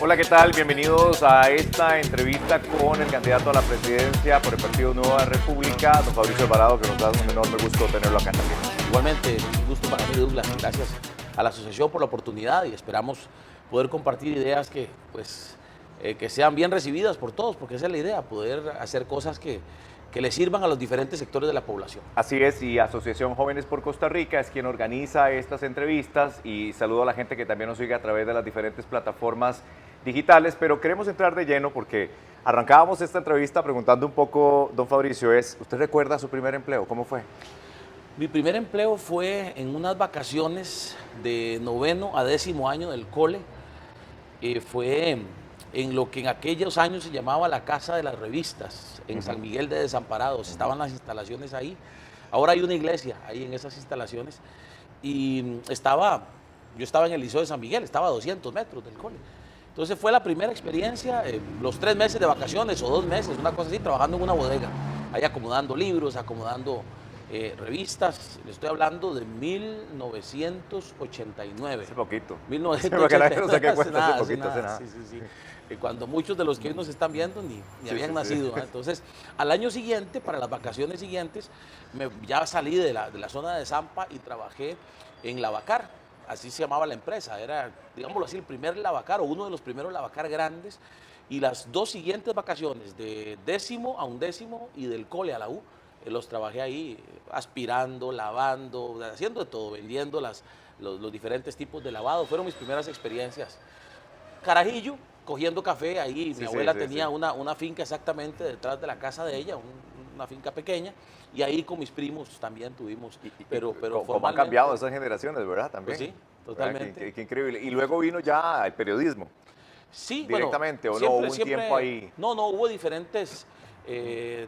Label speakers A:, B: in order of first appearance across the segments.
A: Hola, ¿qué tal? Bienvenidos a esta entrevista con el candidato a la presidencia por el Partido Nueva República, don Fabricio Alvarado, que nos da un enorme gusto tenerlo acá también.
B: Igualmente, un gusto para mí, Douglas. Gracias a la asociación por la oportunidad y esperamos poder compartir ideas que sean bien recibidas por todos, porque esa es la idea, poder hacer cosas que le sirvan a los diferentes sectores de la población.
A: Así es, y Asociación Jóvenes por Costa Rica es quien organiza estas entrevistas y saludo a la gente que también nos sigue a través de las diferentes plataformas digitales, pero queremos entrar de lleno porque arrancábamos esta entrevista preguntando un poco, don Fabricio, ¿usted recuerda su primer empleo? ¿Cómo fue?
B: Mi primer empleo fue en unas vacaciones de 9º a 10º año del cole. Fue en lo que en aquellos años se llamaba la Casa de las Revistas, en San Miguel de Desamparados. Estaban las instalaciones ahí. Ahora hay una iglesia ahí en esas instalaciones. Y yo estaba en el Liceo de San Miguel, estaba a 200 metros del cole. Entonces fue la primera experiencia, los 3 meses de vacaciones o 2 meses, una cosa así, trabajando en una bodega, ahí acomodando libros, acomodando revistas. Le estoy hablando de 1989.
A: Hace poquito.
B: 1989. Hace nada. Sí, sí, sí. Cuando muchos de los que hoy nos están viendo ni habían nacido. Entonces, al año siguiente, para las vacaciones siguientes, ya salí de la zona de Zampa y trabajé en Lavacar. Así se llamaba la empresa. Era, digámoslo así, el primer Lavacar o uno de los primeros Lavacar grandes. Y las 2 siguientes vacaciones, de 10º a 11º y del cole a la U, los trabajé ahí aspirando, lavando, haciendo de todo, vendiendo los diferentes tipos de lavado. Fueron mis primeras experiencias. Carajillo, cogiendo café ahí. Mi abuela tenía una finca exactamente detrás de la casa de ella, una finca pequeña, y ahí con mis primos también tuvimos. Pero
A: ¿Cómo han cambiado esas generaciones, verdad? También.
B: Pues sí, totalmente.
A: Qué increíble. Y luego vino ya el periodismo.
B: Sí,
A: directamente,
B: bueno,
A: ¿o no? ¿Hubo un tiempo ahí?
B: No, hubo diferentes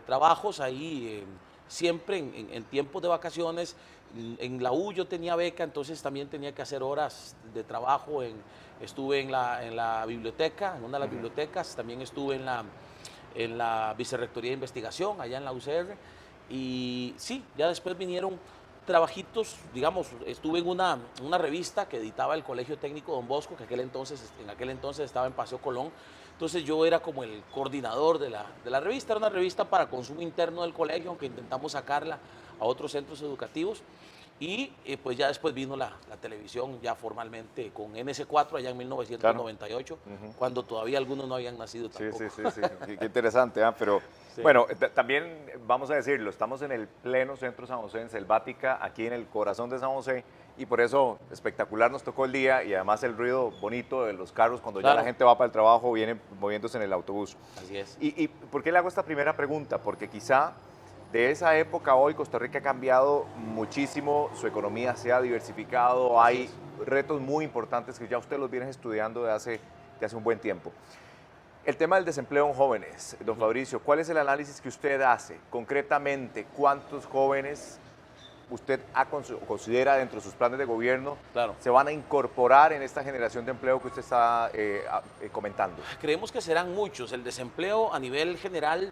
B: trabajos ahí, siempre en tiempos de vacaciones. En la U yo tenía beca, entonces también tenía que hacer horas de trabajo. Estuve en la biblioteca, en una de las bibliotecas, también estuve en la Vicerrectoría de Investigación, allá en la UCR. Y sí, ya después vinieron trabajitos, digamos, estuve en una revista que editaba el Colegio Técnico Don Bosco, que en aquel entonces estaba en Paseo Colón. Entonces yo era como el coordinador de la revista. Era una revista para consumo interno del colegio, aunque intentamos sacarla a otros centros educativos. Y pues ya después vino la televisión ya formalmente con NS4 allá en 1998, cuando todavía algunos no habían nacido tampoco.
A: Sí. Qué interesante, ¿eh? Pero sí. Bueno, también vamos a decirlo, estamos en el pleno centro San José, en Selvática, aquí en el corazón de San José, y por eso espectacular nos tocó el día y además el ruido bonito de los carros cuando ya la gente va para el trabajo, viene moviéndose en el autobús.
B: Así es.
A: ¿Y por qué le hago esta primera pregunta? Porque quizá de esa época a hoy Costa Rica ha cambiado muchísimo, su economía se ha diversificado, hay retos muy importantes que ya usted los viene estudiando de hace un buen tiempo. El tema del desempleo en jóvenes, don Fabricio, ¿cuál es el análisis que usted hace? Concretamente, ¿cuántos jóvenes usted considera dentro de sus planes de gobierno se van a incorporar en esta generación de empleo que usted está comentando?
B: Creemos que serán muchos. El desempleo a nivel general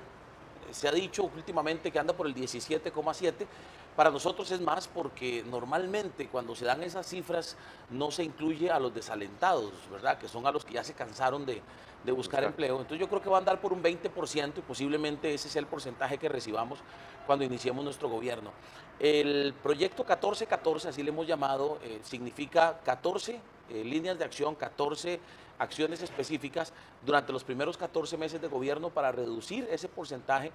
B: se ha dicho últimamente que anda por el 17,7. Para nosotros es más porque normalmente cuando se dan esas cifras no se incluye a los desalentados, ¿verdad? Que son a los que ya se cansaron de buscar empleo. Entonces yo creo que va a andar por un 20% y posiblemente ese sea el porcentaje que recibamos cuando iniciemos nuestro gobierno. El proyecto 1414, así le hemos llamado, significa 14 líneas de acción, 14 acciones específicas durante los primeros 14 meses de gobierno para reducir ese porcentaje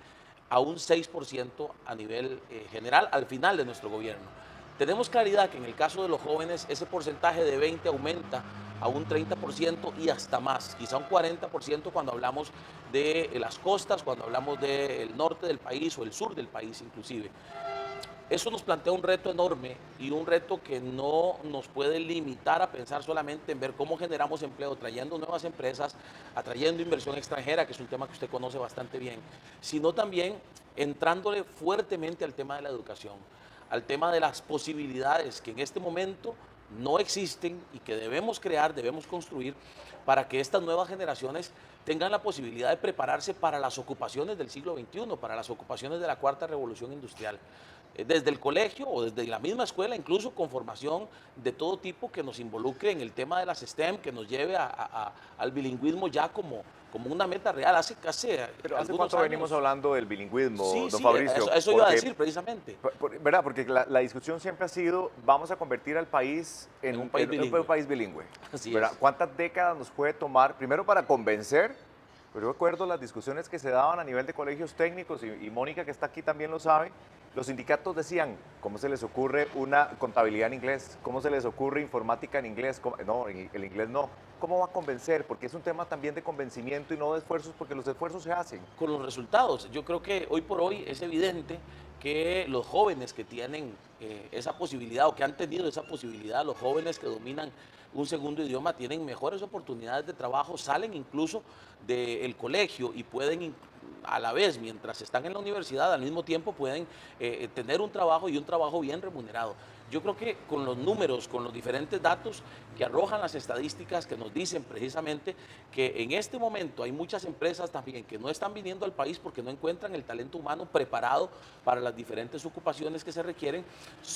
B: a un 6% a nivel general al final de nuestro gobierno. Tenemos claridad que en el caso de los jóvenes ese porcentaje de 20 aumenta a un 30% y hasta más, quizá un 40% cuando hablamos de las costas, cuando hablamos del norte del país o el sur del país inclusive. Eso nos plantea un reto enorme y un reto que no nos puede limitar a pensar solamente en ver cómo generamos empleo, trayendo nuevas empresas, atrayendo inversión extranjera, que es un tema que usted conoce bastante bien, sino también entrándole fuertemente al tema de la educación, al tema de las posibilidades que en este momento no existen y que debemos crear, debemos construir para que estas nuevas generaciones tengan la posibilidad de prepararse para las ocupaciones del siglo XXI, para las ocupaciones de la cuarta revolución industrial. desde el colegio o desde la misma escuela, incluso con formación de todo tipo que nos involucre en el tema de las STEM, que nos lleve al bilingüismo ya como una meta real.
A: Pero ¿hace
B: Algunos
A: cuánto venimos
B: años.
A: hablando del bilingüismo,
B: Sí,
A: don
B: sí,
A: Fabricio?
B: eso iba a decir precisamente.
A: ¿Verdad? Porque la discusión siempre ha sido, vamos a convertir al país en
B: En
A: un,
B: un país
A: en un
B: bilingüe.
A: país bilingüe.
B: Así
A: ¿Verdad?
B: es.
A: ¿Cuántas décadas nos puede tomar, primero para convencer? Pero yo recuerdo las discusiones que se daban a nivel de colegios técnicos, y Mónica, que está aquí, también lo sabe. Los sindicatos decían, ¿cómo se les ocurre una contabilidad en inglés? ¿Cómo se les ocurre informática en inglés? No, el inglés no. ¿Cómo va a convencer? Porque es un tema también de convencimiento y no de esfuerzos, porque los esfuerzos se hacen.
B: Con los resultados. Yo creo que hoy por hoy es evidente que los jóvenes que tienen esa posibilidad o que han tenido esa posibilidad, los jóvenes que dominan un segundo idioma tienen mejores oportunidades de trabajo, salen incluso del colegio y pueden a la vez, mientras están en la universidad, al mismo tiempo pueden tener un trabajo y un trabajo bien remunerado. Yo creo que con los números, con los diferentes datos que arrojan las estadísticas que nos dicen precisamente que en este momento hay muchas empresas también que no están viniendo al país porque no encuentran el talento humano preparado para las diferentes ocupaciones que se requieren,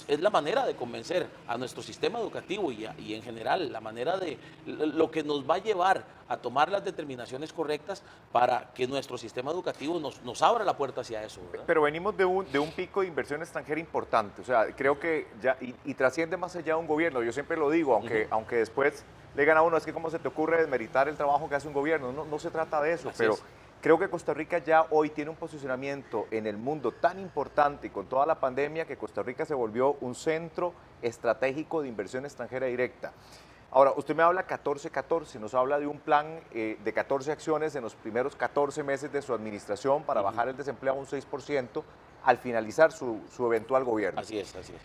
B: es la manera de convencer a nuestro sistema educativo y en general la manera de lo que nos va a llevar a tomar las determinaciones correctas para que nuestro sistema educativo nos abra la puerta hacia eso, ¿verdad?
A: Pero venimos de un pico de inversión extranjera importante, o sea, creo que ya, y trasciende más allá de un gobierno, yo siempre lo digo, aunque después le digan a uno, es que cómo se te ocurre desmeritar el trabajo que hace un gobierno, no, no se trata de eso,
B: Así
A: pero
B: es.
A: creo que Costa Rica ya hoy tiene un posicionamiento en el mundo tan importante y con toda la pandemia que Costa Rica se volvió un centro estratégico de inversión extranjera directa. Ahora, usted me habla 14-14, nos habla de un plan de 14 acciones en los primeros 14 meses de su administración para bajar el desempleo a un 6% al finalizar su eventual gobierno.
B: Así es, así es.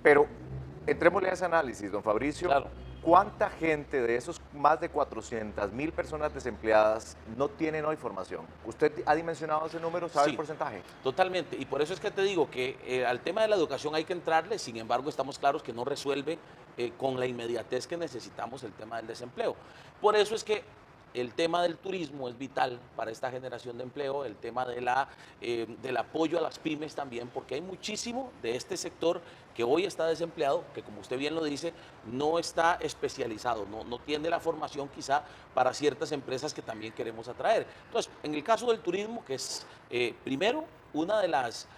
A: Pero entrémosle a ese análisis, don Fabricio.
B: Claro.
A: ¿Cuánta gente de esos más de 400.000 personas desempleadas no tienen hoy formación? ¿Usted ha dimensionado ese número? ¿Sabe el
B: Sí,
A: porcentaje?
B: totalmente. Y por eso es que te digo que al tema de la educación hay que entrarle, sin embargo estamos claros que no resuelve con la inmediatez que necesitamos el tema del desempleo. Por eso es que el tema del turismo es vital para esta generación de empleo, el tema del apoyo a las pymes también, porque hay muchísimo de este sector que hoy está desempleado, que como usted bien lo dice, no está especializado, no tiene la formación quizá para ciertas empresas que también queremos atraer. Entonces, en el caso del turismo, que es primero una de las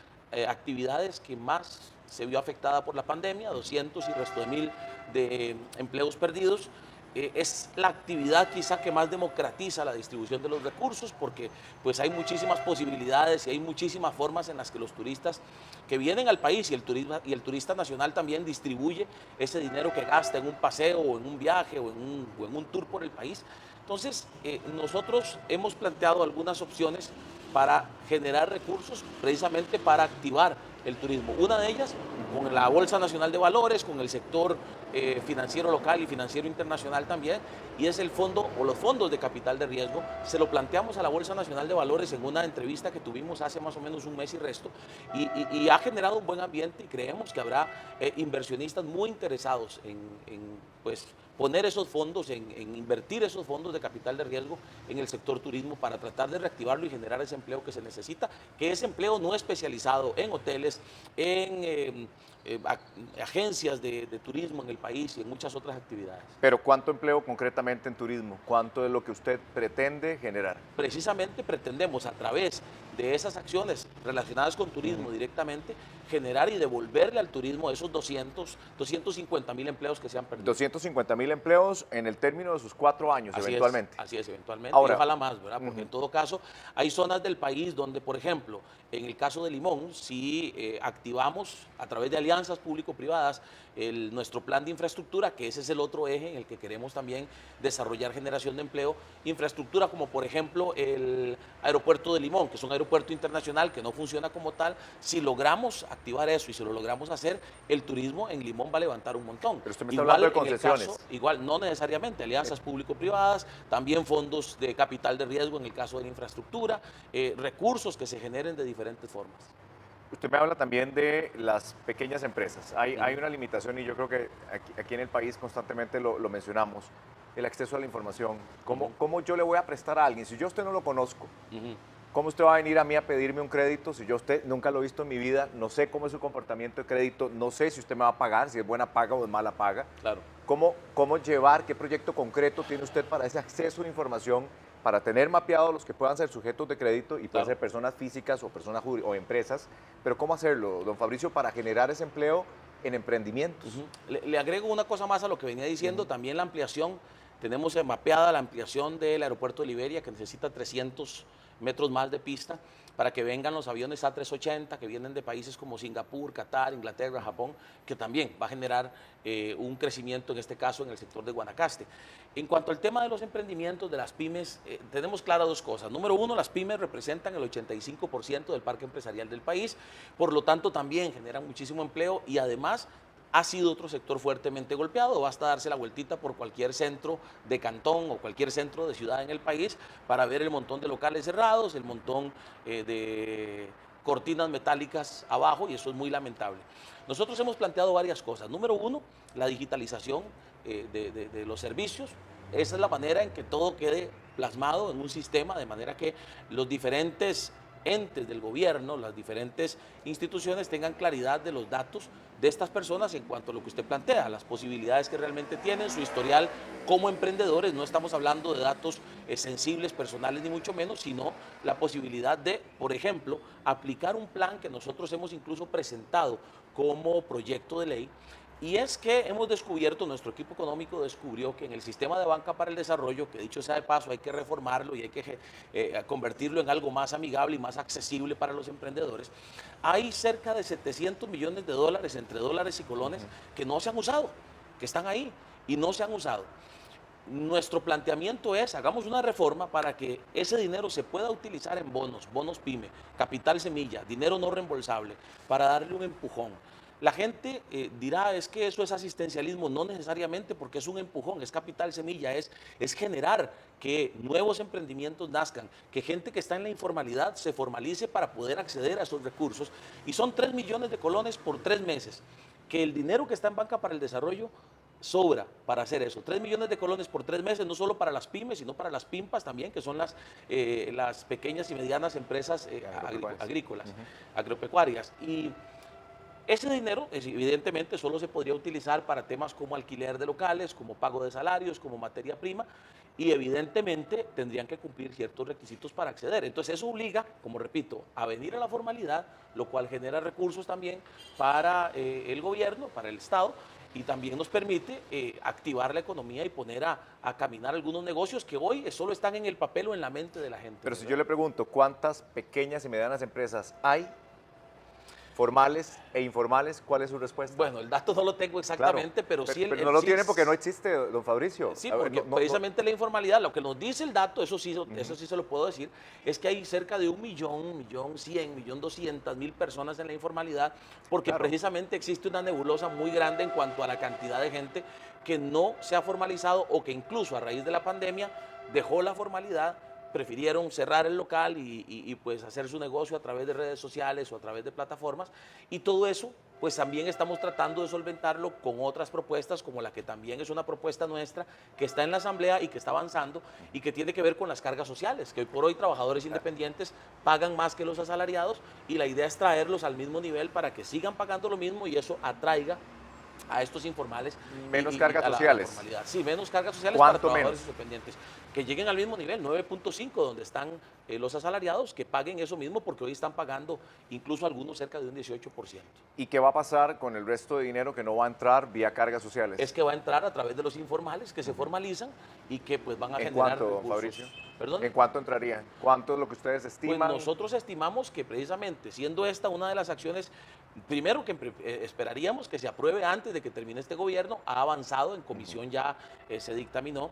B: actividades que más se vio afectada por la pandemia, 200 y resto de mil de empleos perdidos, es la actividad quizá que más democratiza la distribución de los recursos porque pues hay muchísimas posibilidades y hay muchísimas formas en las que los turistas que vienen al país y el turista nacional también distribuye ese dinero que gasta en un paseo o en un viaje o en un tour por el país. Entonces, nosotros hemos planteado algunas opciones para generar recursos precisamente para activar el turismo. Una de ellas con la Bolsa Nacional de Valores, con el sector financiero local y financiero internacional también, y es el fondo o los fondos de capital de riesgo. Se lo planteamos a la Bolsa Nacional de Valores en una entrevista que tuvimos hace más o menos un mes y resto, y ha generado un buen ambiente y creemos que habrá inversionistas muy interesados en pues, poner esos fondos, en invertir esos fondos de capital de riesgo en el sector turismo para tratar de reactivarlo y generar ese empleo que se necesita, que ese empleo no especializado en hoteles, en agencias de turismo en el país y en muchas otras actividades.
A: Pero ¿cuánto empleo concretamente en turismo? ¿Cuánto es lo que usted pretende generar?
B: Precisamente pretendemos a través de esas acciones relacionadas con turismo directamente generar y devolverle al turismo esos 250.000 empleos que se han perdido.
A: 250.000 empleos en el término de sus 4 años, eventualmente.
B: Así es, eventualmente.
A: Ahora,
B: y ojalá más, ¿verdad? Porque en todo caso, hay zonas del país donde, por ejemplo, en el caso de Limón, si activamos a través de alianzas público-privadas nuestro plan de infraestructura, que ese es el otro eje en el que queremos también desarrollar generación de empleo, infraestructura como por ejemplo el aeropuerto de Limón, que es un aeropuerto internacional que no funciona como tal, si logramos activar eso y si lo logramos hacer, el turismo en Limón va a levantar un montón.
A: Pero usted me está hablando de
B: en el
A: concesiones.
B: caso, igual, no necesariamente, alianzas público-privadas, también fondos de capital de riesgo en el caso de la infraestructura, recursos que se generen de diferentes formas.
A: Usted me habla también de las pequeñas empresas. Hay una limitación y yo creo que aquí en el país constantemente lo mencionamos, el acceso a la información. ¿Cómo yo le voy a prestar a alguien? Si yo a usted no lo conozco, ¿Cómo usted va a venir a mí a pedirme un crédito si yo a usted nunca lo he visto en mi vida? No sé cómo es su comportamiento de crédito, no sé si usted me va a pagar, si es buena paga o es mala paga.
B: Claro.
A: ¿Cómo llevar, qué proyecto concreto tiene usted para ese acceso a información, para tener mapeados los que puedan ser sujetos de crédito y pueden
B: Claro.
A: ser personas físicas o personas o empresas? Pero ¿cómo hacerlo, don Fabricio, para generar ese empleo en emprendimientos?
B: Ujú. Le agrego una cosa más a lo que venía diciendo, también la ampliación, tenemos mapeada la ampliación del aeropuerto de Liberia, que necesita 300 metros más de pista para que vengan los aviones A380 que vienen de países como Singapur, Qatar, Inglaterra, Japón, que también va a generar un crecimiento, en este caso, en el sector de Guanacaste. En cuanto al tema de los emprendimientos, de las pymes, tenemos claras dos cosas. Número uno, las pymes representan el 85% del parque empresarial del país, por lo tanto también generan muchísimo empleo y además ha sido otro sector fuertemente golpeado. Basta darse la vueltita por cualquier centro de cantón o cualquier centro de ciudad en el país para ver el montón de locales cerrados, el montón de cortinas metálicas abajo, y eso es muy lamentable. Nosotros hemos planteado varias cosas. Número uno, la digitalización de los servicios. Esa es la manera en que todo quede plasmado en un sistema, de manera que los diferentes entes del gobierno, las diferentes instituciones tengan claridad de los datos de estas personas en cuanto a lo que usted plantea, las posibilidades que realmente tienen, su historial como emprendedores. No estamos hablando de datos sensibles, personales, ni mucho menos, sino la posibilidad de, por ejemplo, aplicar un plan que nosotros hemos incluso presentado como proyecto de ley. Y es que hemos descubierto, nuestro equipo económico descubrió que en el sistema de banca para el desarrollo, que dicho sea de paso, hay que reformarlo y hay que convertirlo en algo más amigable y más accesible para los emprendedores, hay cerca de 700 millones de dólares entre dólares y colones que no se han usado, que están ahí y no se han usado. Nuestro planteamiento es, hagamos una reforma para que ese dinero se pueda utilizar en bonos, bonos PYME, capital semilla, dinero no reembolsable, para darle un empujón. La gente dirá, es que eso es asistencialismo, no necesariamente, porque es un empujón, es capital semilla, es generar que nuevos emprendimientos nazcan, que gente que está en la informalidad se formalice para poder acceder a esos recursos. Y son 3 millones de colones por 3 meses, que el dinero que está en banca para el desarrollo sobra para hacer eso. 3 millones de colones por 3 meses, no solo para las pymes, sino para las PIMPAs también, que son las pequeñas y medianas empresas agrícolas, agropecuarias. Y ese dinero, evidentemente, solo se podría utilizar para temas como alquiler de locales, como pago de salarios, como materia prima, y evidentemente tendrían que cumplir ciertos requisitos para acceder. Entonces eso obliga, como repito, a venir a la formalidad, lo cual genera recursos también para el gobierno, para el Estado, y también nos permite activar la economía y poner a caminar algunos negocios que hoy solo están en el papel o en la mente de la gente.
A: Pero si yo le pregunto, ¿cuántas pequeñas y medianas empresas hay, formales e informales? ¿Cuál es su respuesta?
B: Bueno, el dato no lo tengo exactamente,
A: Claro,
B: pero sí...
A: Pero no lo tiene porque no existe, don Fabricio.
B: Sí,
A: A ver,
B: porque precisamente la informalidad, lo que nos dice el dato, eso sí se lo puedo decir, es que hay cerca de 1.100.000, 1.200.000 personas en la informalidad, porque
A: Claro.
B: precisamente existe una nebulosa muy grande en cuanto a la cantidad de gente que no se ha formalizado o que incluso a raíz de la pandemia dejó la formalidad, prefirieron cerrar el local y pues hacer su negocio a través de redes sociales o a través de plataformas, y todo eso pues también estamos tratando de solventarlo con otras propuestas, como la que también es una propuesta nuestra, que está en la Asamblea y que está avanzando y que tiene que ver con las cargas sociales, que hoy por hoy trabajadores independientes pagan más que los asalariados, y la idea es traerlos al mismo nivel para que sigan pagando lo mismo y eso atraiga a estos informales.
A: Menos cargas sociales.
B: Formalidad. Sí, menos cargas sociales para
A: ¿Cuánto
B: trabajadores
A: menos?
B: independientes. Que lleguen al mismo nivel, 9.5, donde están los asalariados, que paguen eso mismo, porque hoy están pagando incluso algunos cerca de un 18%.
A: ¿Y qué va a pasar con el resto de dinero que no va a entrar vía cargas sociales?
B: Es que va a entrar a través de los informales que se formalizan y que pues van a
A: ¿En
B: generar
A: cuánto,
B: recursos.
A: Fabricio?
B: ¿Perdón?
A: ¿En cuánto entraría? ¿Cuánto es lo que ustedes
B: Pues
A: estiman?
B: nosotros estimamos que precisamente siendo esta una de las acciones, primero que esperaríamos que se apruebe antes de que termine este gobierno, ha avanzado en comisión, ya se dictaminó.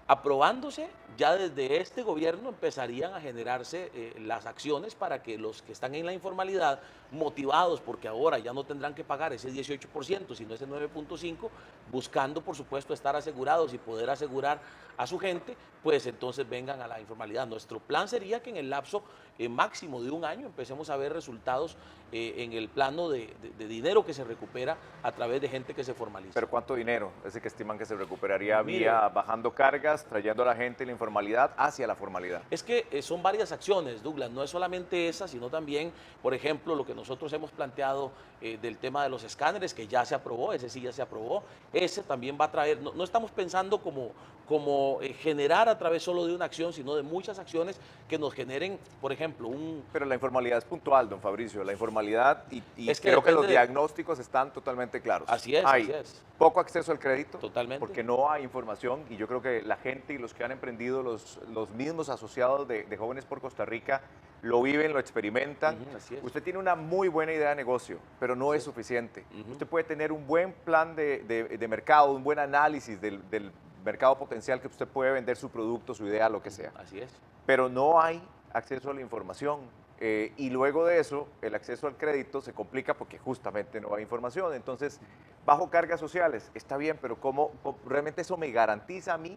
B: Aprobándose, ya desde este gobierno empezarían a generarse las acciones para que los que están en la informalidad, motivados porque ahora ya no tendrán que pagar ese 18%, sino ese 9.5%, buscando por supuesto estar asegurados y poder asegurar a su gente, pues entonces vengan a la informalidad. Nuestro plan sería que en el lapso máximo de un año empecemos a ver resultados en el plano de dinero que se recupera a través de gente que se formaliza.
A: ¿Pero cuánto dinero es el que estiman que se recuperaría
B: Mire,
A: vía bajando cargas días trayendo a la gente la informalidad hacia la formalidad.
B: Es que son varias acciones, Douglas, no es solamente esa, sino también, por ejemplo, lo que nosotros hemos planteado del tema de los escáneres, que ya se aprobó, ese sí ya se aprobó, ese también va a traer, no estamos pensando como generar a través solo de una acción, sino de muchas acciones que nos generen, por ejemplo,
A: Pero la informalidad es puntual, don Fabricio, la informalidad y
B: Es que
A: creo que los
B: depende
A: diagnósticos están totalmente claros.
B: Así es,
A: Hay
B: así es.
A: poco acceso al crédito,
B: Totalmente.
A: porque no hay información y yo creo que la gente y los que han emprendido, los mismos asociados de Jóvenes por Costa Rica, lo viven, lo experimentan.
B: Ujú, así es.
A: Usted tiene una muy buena idea de negocio, pero no es suficiente. Usted puede tener un buen plan de mercado, un buen análisis del mercado potencial que usted puede vender su producto, su idea, lo que sea.
B: Así es.
A: Pero no hay acceso a la información. Y luego de eso, el acceso al crédito se complica porque justamente no hay información. Entonces, bajo cargas sociales, está bien, pero ¿cómo realmente eso me garantiza a mí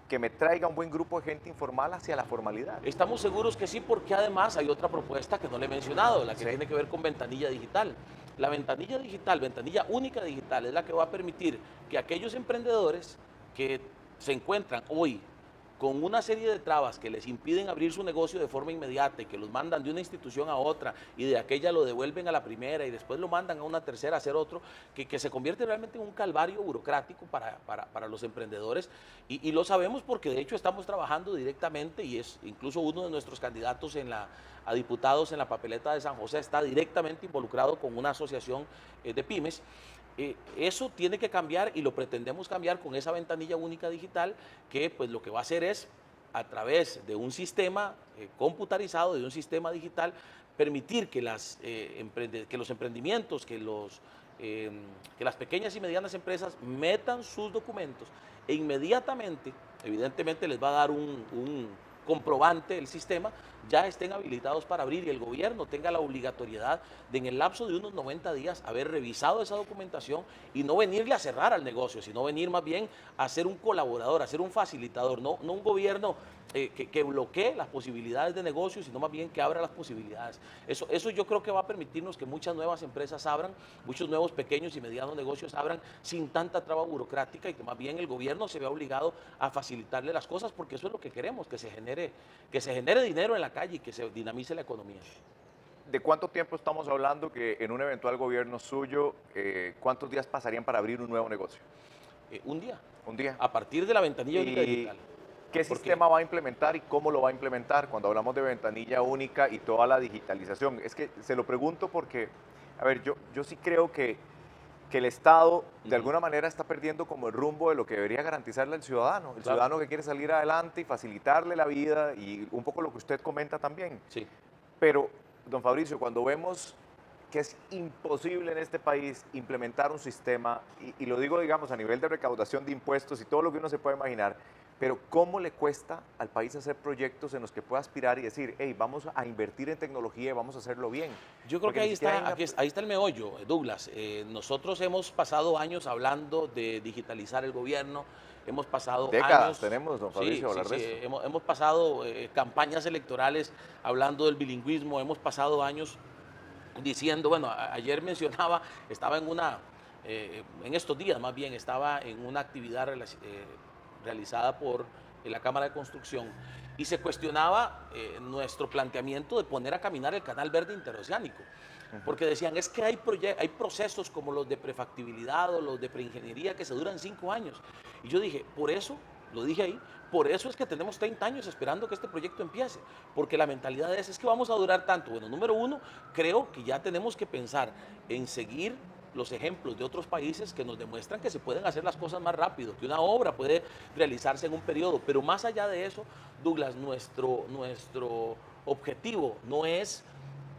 A: que me traiga un buen grupo de gente informal hacia la formalidad?
B: Estamos seguros que sí, porque además hay otra propuesta que no le he mencionado, la que
A: Sí.
B: tiene que ver con ventanilla digital. La ventanilla digital, ventanilla única digital, es la que va a permitir que aquellos emprendedores que se encuentran hoy con una serie de trabas que les impiden abrir su negocio de forma inmediata y que los mandan de una institución a otra y de aquella lo devuelven a la primera y después lo mandan a una tercera a hacer otro, que se convierte realmente en un calvario burocrático para los emprendedores y lo sabemos porque de hecho estamos trabajando directamente y es incluso uno de nuestros candidatos a diputados en la papeleta de San José está directamente involucrado con una asociación de pymes. Eso tiene que cambiar y lo pretendemos cambiar con esa ventanilla única digital que pues lo que va a hacer es a través de un sistema computarizado, de un sistema digital, permitir que los emprendimientos, que las pequeñas y medianas empresas metan sus documentos e inmediatamente, evidentemente les va a dar un comprobante el sistema, ya estén habilitados para abrir y el gobierno tenga la obligatoriedad de en el lapso de unos 90 días haber revisado esa documentación y no venirle a cerrar al negocio, sino venir más bien a ser un colaborador, a ser un facilitador, no un gobierno que bloquee las posibilidades de negocio, sino más bien que abra las posibilidades. Eso yo creo que va a permitirnos que muchas nuevas empresas abran, muchos nuevos pequeños y medianos negocios abran sin tanta traba burocrática y que más bien el gobierno se vea obligado a facilitarle las cosas porque eso es lo que queremos, que se genere dinero en la calle y que se dinamice la economía.
A: ¿De cuánto tiempo estamos hablando que en un eventual gobierno suyo, cuántos días pasarían para abrir un nuevo negocio?
B: Un día.
A: ¿Un día?
B: A partir de la ventanilla única
A: ¿Y
B: digital.
A: qué sistema va a implementar y cómo lo va a implementar cuando hablamos de ventanilla única y toda la digitalización? Es que se lo pregunto porque, a ver, yo sí creo que el Estado de alguna manera está perdiendo como el rumbo de lo que debería garantizarle al ciudadano. El ciudadano que quiere salir adelante y facilitarle la vida y un poco lo que usted comenta también.
B: Sí.
A: Pero, don Fabricio, cuando vemos que es imposible en este país implementar un sistema, y lo digo, digamos, a nivel de recaudación de impuestos y todo lo que uno se puede imaginar, pero ¿cómo le cuesta al país hacer proyectos en los que pueda aspirar y decir, hey, vamos a invertir en tecnología y vamos a hacerlo bien?
B: Yo creo que ahí está el meollo, Douglas. Nosotros hemos pasado años hablando de digitalizar el gobierno, hemos pasado
A: décadas
B: años,
A: tenemos, don Fabricio, hablar de eso.
B: hemos pasado campañas electorales hablando del bilingüismo, hemos pasado años diciendo, bueno, ayer mencionaba, estaba en estos días más bien, estaba en una actividad realizada por la Cámara de Construcción y se cuestionaba nuestro planteamiento de poner a caminar el Canal Verde Interoceánico. Porque decían, es que hay procesos como los de prefactibilidad o los de preingeniería que se duran 5 años. Y yo dije, por eso, lo dije ahí, por eso es que tenemos 30 años esperando que este proyecto empiece, porque la mentalidad es que vamos a durar tanto. Bueno, número uno, creo que ya tenemos que pensar en seguir los ejemplos de otros países que nos demuestran que se pueden hacer las cosas más rápido, que una obra puede realizarse en un periodo, pero más allá de eso, Douglas, nuestro objetivo no es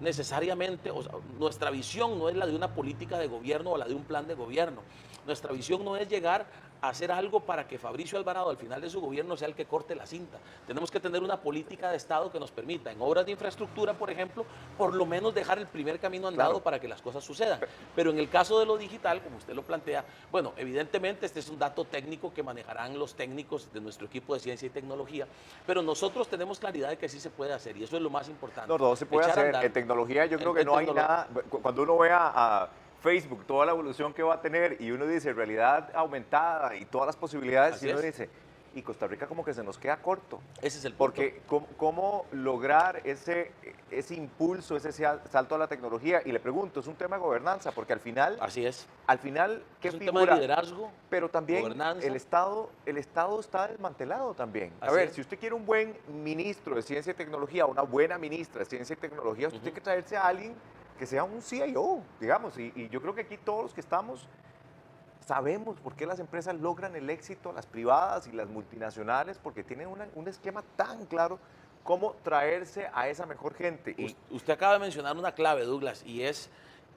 B: necesariamente, o sea, nuestra visión no es la de una política de gobierno o la de un plan de gobierno. Nuestra visión no es llegar a hacer algo para que Fabricio Alvarado al final de su gobierno sea el que corte la cinta. Tenemos que tener una política de Estado que nos permita, en obras de infraestructura, por ejemplo, por lo menos dejar el primer camino andado para que las cosas sucedan. Pero en el caso de lo digital, como usted lo plantea, bueno, evidentemente este es un dato técnico que manejarán los técnicos de nuestro equipo de ciencia y tecnología, pero nosotros tenemos claridad de que sí se puede hacer y eso es lo más importante.
A: No, se puede hacer. En tecnología yo creo que no hay nada. Cuando uno vea a Facebook, toda la evolución que va a tener y uno dice realidad aumentada y todas las posibilidades, y uno dice, y Costa Rica como que se nos queda corto.
B: Ese es el punto.
A: Porque ¿cómo lograr ese impulso, ese salto a la tecnología? Y le pregunto, es un tema de gobernanza, porque
B: Así es.
A: al final, ¿qué
B: Es un
A: figura?
B: tema de liderazgo,
A: Pero también
B: gobernanza.
A: el Estado está desmantelado también. A
B: Así
A: ver,
B: es.
A: si usted quiere un buen ministro de Ciencia y Tecnología, una buena ministra de Ciencia y Tecnología, usted tiene que traerse a alguien que sea un CIO, digamos. Y yo creo que aquí todos los que estamos sabemos por qué las empresas logran el éxito, las privadas y las multinacionales, porque tienen un esquema tan claro cómo traerse a esa mejor gente. Y
B: Usted acaba de mencionar una clave, Douglas, y es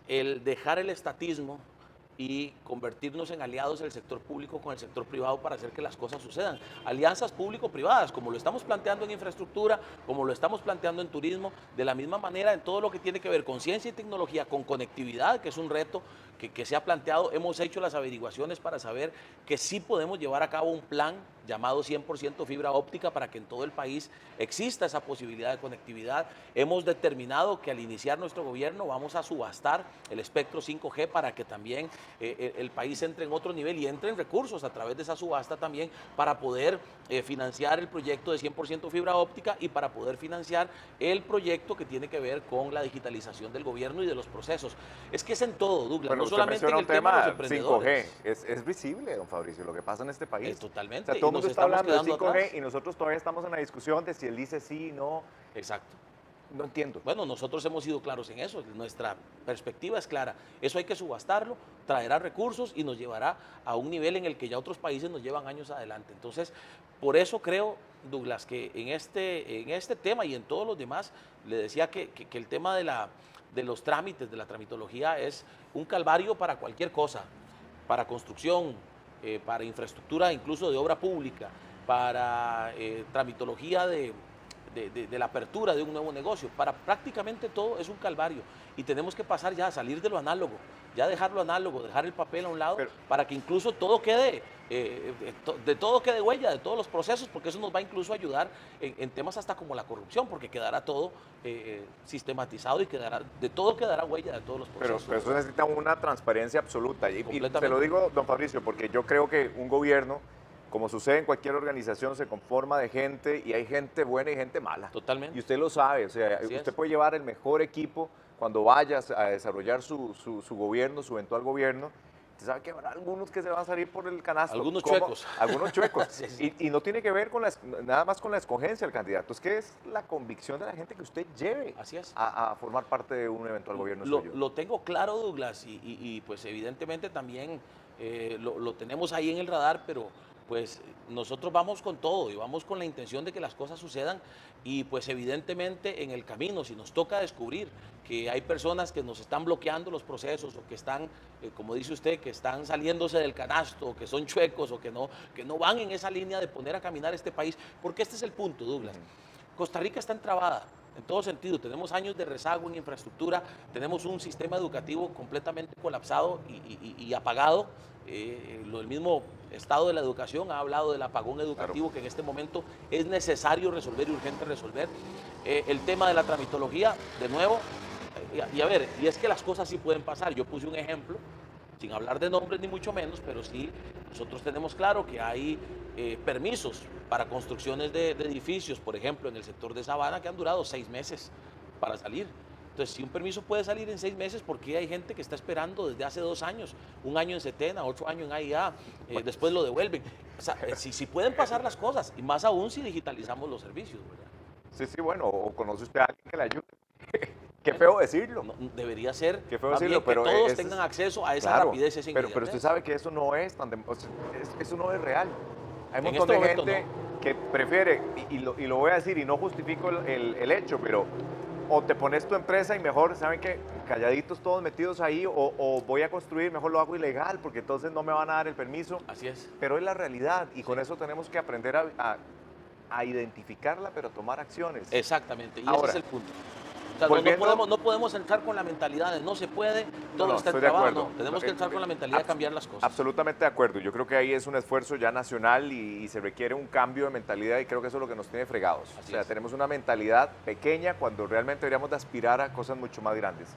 B: el dejar el estatismo y convertirnos en aliados del sector público con el sector privado para hacer que las cosas sucedan. Alianzas público-privadas, como lo estamos planteando en infraestructura, como lo estamos planteando en turismo, de la misma manera en todo lo que tiene que ver con ciencia y tecnología, con conectividad, que es un reto que se ha planteado. Hemos hecho las averiguaciones para saber que sí podemos llevar a cabo un plan llamado 100% fibra óptica para que en todo el país exista esa posibilidad de conectividad. Hemos determinado que al iniciar nuestro gobierno vamos a subastar el espectro 5G para que también el país entre en otro nivel y entren recursos a través de esa subasta también para poder financiar el proyecto de 100% fibra óptica y para poder financiar el proyecto que tiene que ver con la digitalización del gobierno y de los procesos. Es que es en todo, Douglas,
A: bueno,
B: no
A: usted
B: solamente en
A: menciona
B: el
A: un
B: tema de los
A: tema
B: emprendedores.
A: 5G. Es visible, don Fabricio, lo que pasa en este país.
B: Totalmente.
A: O sea, todo el mundo
B: nos
A: está
B: estamos
A: hablando de
B: quedando
A: 5G
B: atrás.
A: y nosotros todavía estamos en la discusión de si él dice sí, no.
B: Exacto.
A: No entiendo.
B: Bueno, nosotros hemos sido claros en eso, nuestra perspectiva es clara, eso hay que subastarlo, traerá recursos y nos llevará a un nivel en el que ya otros países nos llevan años adelante. Entonces, por eso creo, Douglas, que en este tema y en todos los demás, le decía que el tema de los trámites, de la tramitología es un calvario para cualquier cosa, para construcción, para infraestructura incluso de obra pública, para tramitología de la apertura de un nuevo negocio. Para prácticamente todo es un calvario y tenemos que pasar ya a salir de lo análogo, ya dejar lo análogo, dejar el papel a un lado para que incluso todo quede, de todo quede huella, de todos los procesos, porque eso nos va incluso a ayudar en temas hasta como la corrupción, porque quedará todo sistematizado y de todo quedará huella de todos los procesos.
A: Pero eso necesita una transparencia absoluta. Y te lo
B: Completamente.
A: digo, don Fabricio, porque yo creo que un gobierno, como sucede en cualquier organización, se conforma de gente y hay gente buena y gente mala.
B: Totalmente.
A: Y usted lo sabe, o sea,
B: Así
A: usted
B: es.
A: puede llevar el mejor equipo cuando vayas a desarrollar su gobierno, su eventual gobierno. Usted sabe que habrá algunos que se van a salir por el canasto.
B: Algunos
A: ¿Cómo?
B: chuecos.
A: Algunos chuecos.
B: Sí, sí.
A: Y no tiene que ver con nada más con la escogencia del candidato, es que es la convicción de la gente que usted lleve
B: Así es.
A: a formar parte de un eventual gobierno suyo.
B: Lo tengo claro, Douglas, y pues evidentemente también lo tenemos ahí en el radar, pero pues nosotros vamos con todo y vamos con la intención de que las cosas sucedan y pues evidentemente en el camino, si nos toca descubrir que hay personas que nos están bloqueando los procesos o que están, como dice usted, que están saliéndose del canasto, o que son chuecos o que no van en esa línea de poner a caminar este país, porque este es el punto, Douglas. Costa Rica está entrabada en todo sentido, tenemos años de rezago en infraestructura, tenemos un sistema educativo completamente colapsado y apagado. El mismo estado de la educación ha hablado del apagón educativo que en este momento es necesario resolver y urgente resolver. El tema de la tramitología, de nuevo, y a ver, y es que las cosas sí pueden pasar. Yo puse un ejemplo, sin hablar de nombres ni mucho menos, pero sí nosotros tenemos claro que hay permisos para construcciones de edificios, por ejemplo, en el sector de Sabana, que han durado 6 meses para salir. Entonces, si un permiso puede salir en 6 meses, ¿por qué hay gente que está esperando desde hace 2 años? 1 año en Setena, 8 años en AIA, después lo devuelven. O sea, si pueden pasar las cosas, y más aún si digitalizamos los servicios, ¿verdad?
A: Sí, bueno, o conoce usted a alguien que le ayude. Qué feo decirlo.
B: No, debería ser
A: Qué feo
B: también
A: decirlo, pero
B: que todos
A: ese
B: tengan
A: es-
B: acceso a esa
A: Claro,
B: rapidez, esa
A: pero
B: inmediatez.
A: usted sabe que eso no es o sea, eso no es real. Hay un
B: En
A: montón
B: este
A: de
B: momento
A: gente que prefiere, y lo voy a decir y no justifico el hecho, pero o te pones tu empresa y mejor, ¿saben qué? Calladitos todos metidos ahí, o voy a construir, mejor lo hago ilegal, porque entonces no me van a dar el permiso.
B: Así es.
A: Pero es la realidad, y con eso tenemos que aprender a identificarla, pero a tomar acciones.
B: Exactamente, y ese
A: Ahora,
B: es el punto. O sea, no podemos entrar con la mentalidad de no se puede, todo
A: No,
B: está
A: estoy de
B: entrabado.
A: acuerdo.
B: No, tenemos que entrar con la mentalidad de cambiar las cosas.
A: Absolutamente de acuerdo. Yo creo que ahí es un esfuerzo ya nacional y se requiere un cambio de mentalidad y creo que eso es lo que nos tiene fregados.
B: Así
A: o sea,
B: es.
A: tenemos una mentalidad pequeña cuando realmente deberíamos de aspirar a cosas mucho más grandes.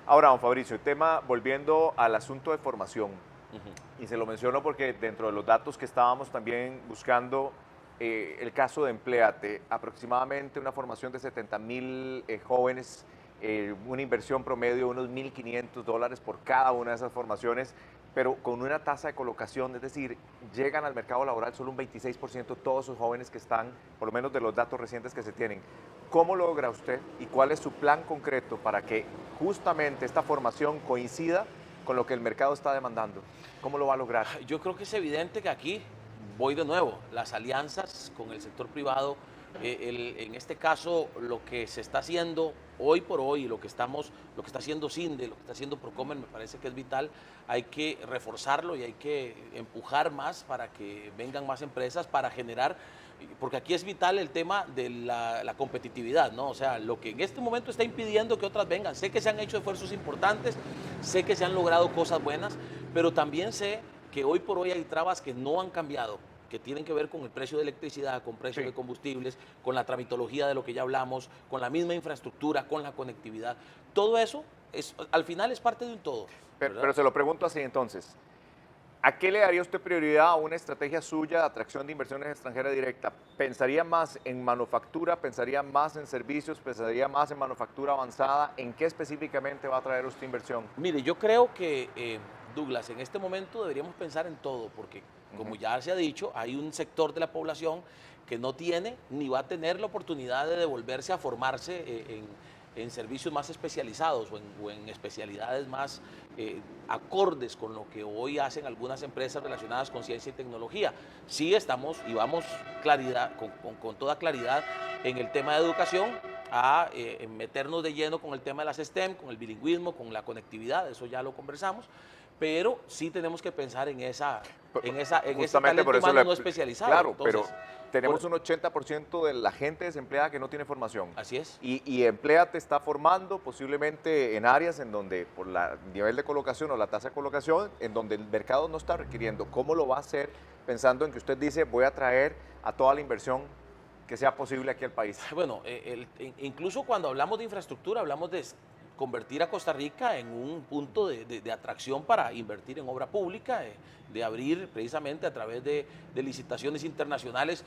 A: Ahora, don Fabricio, el tema, volviendo al asunto de formación, y se lo menciono porque dentro de los datos que estábamos también buscando, el caso de Empléate, aproximadamente una formación de 70.000 jóvenes, una inversión promedio de unos $1.500 por cada una de esas formaciones, pero con una tasa de colocación, es decir, llegan al mercado laboral solo un 26% todos esos jóvenes que están, por lo menos de los datos recientes que se tienen. ¿Cómo logra usted y cuál es su plan concreto para que justamente esta formación coincida con lo que el mercado está demandando? ¿Cómo lo va a lograr?
B: Yo creo que es evidente que aquí voy de nuevo, las alianzas con el sector privado, en este caso lo que se está haciendo hoy por hoy, lo que está haciendo CINDE, lo que está haciendo Procomer, me parece que es vital, hay que reforzarlo y hay que empujar más para que vengan más empresas, para generar, porque aquí es vital el tema de la competitividad, ¿no? O sea, lo que en este momento está impidiendo que otras vengan. Sé que se han hecho esfuerzos importantes, sé que se han logrado cosas buenas, pero también sé que hoy por hoy hay trabas que no han cambiado, que tienen que ver con el precio de electricidad, con precios
A: Sí.
B: de combustibles, con la tramitología de lo que ya hablamos, con la misma infraestructura, con la conectividad. Todo eso al final es parte de un todo.
A: Pero se lo pregunto así entonces. ¿A qué le daría usted prioridad a una estrategia suya de atracción de inversiones extranjeras directa? ¿Pensaría más en manufactura? ¿Pensaría más en servicios? ¿Pensaría más en manufactura avanzada? ¿En qué específicamente va a traer usted inversión?
B: Mire, yo creo que, Douglas, en este momento deberíamos pensar en todo, porque como ya se ha dicho, hay un sector de la población que no tiene ni va a tener la oportunidad de devolverse a formarse en servicios más especializados o en especialidades más acordes con lo que hoy hacen algunas empresas relacionadas con ciencia y tecnología. Sí estamos y vamos con toda claridad en el tema de educación a meternos de lleno con el tema de las STEM, con el bilingüismo, con la conectividad, eso ya lo conversamos, pero sí tenemos que pensar en ese
A: Justamente
B: talento
A: por eso
B: humano no especializado.
A: Claro,
B: Entonces,
A: pero tenemos un 80% de la gente desempleada que no tiene formación.
B: así es.
A: Y Empléate está formando posiblemente en áreas en donde, por el nivel de colocación o la tasa de colocación, en donde el mercado no está requiriendo. ¿Cómo lo va a hacer pensando en que usted dice, voy a traer a toda la inversión que sea posible aquí al país?
B: Bueno, incluso cuando hablamos de infraestructura, hablamos de convertir a Costa Rica en un punto de atracción para invertir en obra pública, de abrir precisamente a través de licitaciones internacionales,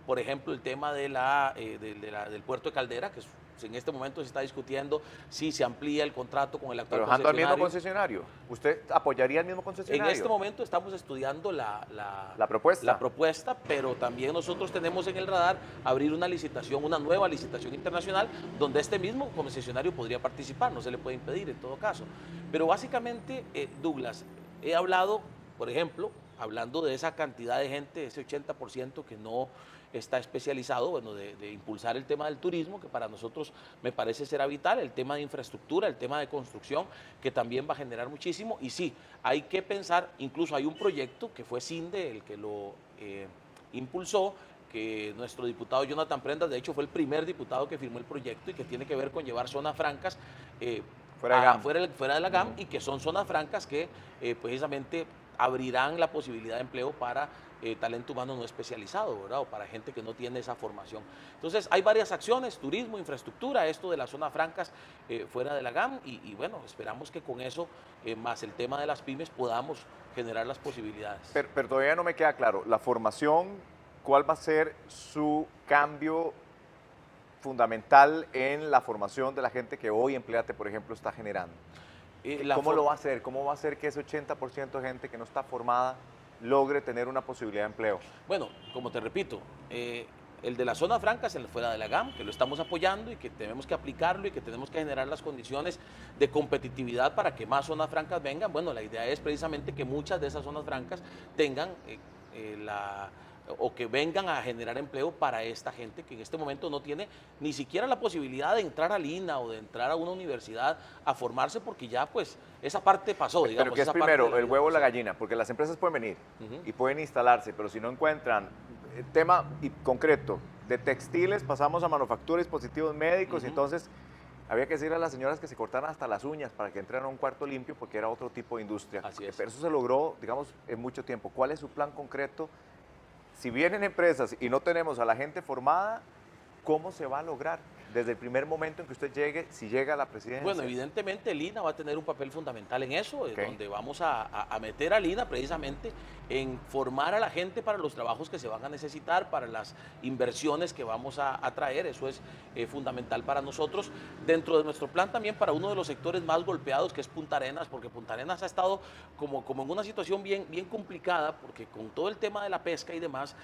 B: por ejemplo, el tema del puerto de Caldera, que en este momento se está discutiendo si se amplía el contrato con el actual
A: Trabajando al mismo
B: concesionario.
A: concesionario. ¿Usted apoyaría al mismo
B: En
A: concesionario?
B: este momento estamos estudiando
A: La propuesta.
B: la propuesta, pero también nosotros tenemos en el radar abrir una licitación, una nueva licitación internacional, donde este mismo concesionario podría participar, no se le puede impedir en todo caso. Pero básicamente, Douglas, he hablado, por ejemplo, hablando de esa cantidad de gente, ese 80% que no está especializado, bueno, de impulsar el tema del turismo, que para nosotros me parece será vital, el tema de infraestructura, el tema de construcción, que también va a generar muchísimo. Y sí, hay que pensar, incluso hay un proyecto que fue CINDE el que lo impulsó, que nuestro diputado Jonathan Prendas, de hecho, fue el primer diputado que firmó el proyecto y que tiene que ver con llevar zonas francas fuera de la GAM, y que son zonas francas que precisamente abrirán la posibilidad de empleo para talento humano no especializado, ¿verdad? O para gente que no tiene esa formación. Entonces, hay varias acciones, turismo, infraestructura, esto de las zonas francas fuera de la GAM, y bueno, esperamos que con eso, más el tema de las pymes, podamos generar las posibilidades.
A: Pero todavía no me queda claro, la formación, ¿cuál va a ser su cambio fundamental en la formación de la gente que hoy Empléate, por ejemplo, está generando? ¿Cómo lo va a hacer? ¿Cómo va a hacer que ese 80% de gente que no está formada logre tener una posibilidad de empleo?
B: Bueno, como te repito, el de la zona franca es el fuera de la GAM, que lo estamos apoyando y que tenemos que aplicarlo y que tenemos que generar las condiciones de competitividad para que más zonas francas vengan. Bueno, la idea es precisamente que muchas de esas zonas francas tengan o que vengan a generar empleo para esta gente que en este momento no tiene ni siquiera la posibilidad de entrar al INA o de entrar a una universidad a formarse, porque ya pues esa parte pasó, digamos.
A: Pero ¿qué es primero, el huevo o la gallina? Porque las empresas pueden venir y pueden instalarse, pero si no encuentran el tema y concreto de textiles, pasamos a manufactura, dispositivos médicos, y entonces había que decirle a las señoras que se cortaran hasta las uñas para que entraran a un cuarto limpio, porque era otro tipo de industria.
B: Así es.
A: Pero eso se logró, digamos, en mucho tiempo. ¿Cuál es su plan concreto? Si vienen empresas y no tenemos a la gente formada, ¿cómo se va a lograr? desde el primer momento en que usted llegue, si llega a la presidencia?
B: Bueno, evidentemente el INA va a tener un papel fundamental en eso,
A: Ok.
B: donde vamos a meter al INA precisamente en formar a la gente para los trabajos que se van a necesitar, para las inversiones que vamos a traer. Eso es fundamental para nosotros. Dentro de nuestro plan también para uno de los sectores más golpeados, que es Punta Arenas, porque Punta Arenas ha estado como en una situación bien complicada, porque con todo el tema de la pesca y demás,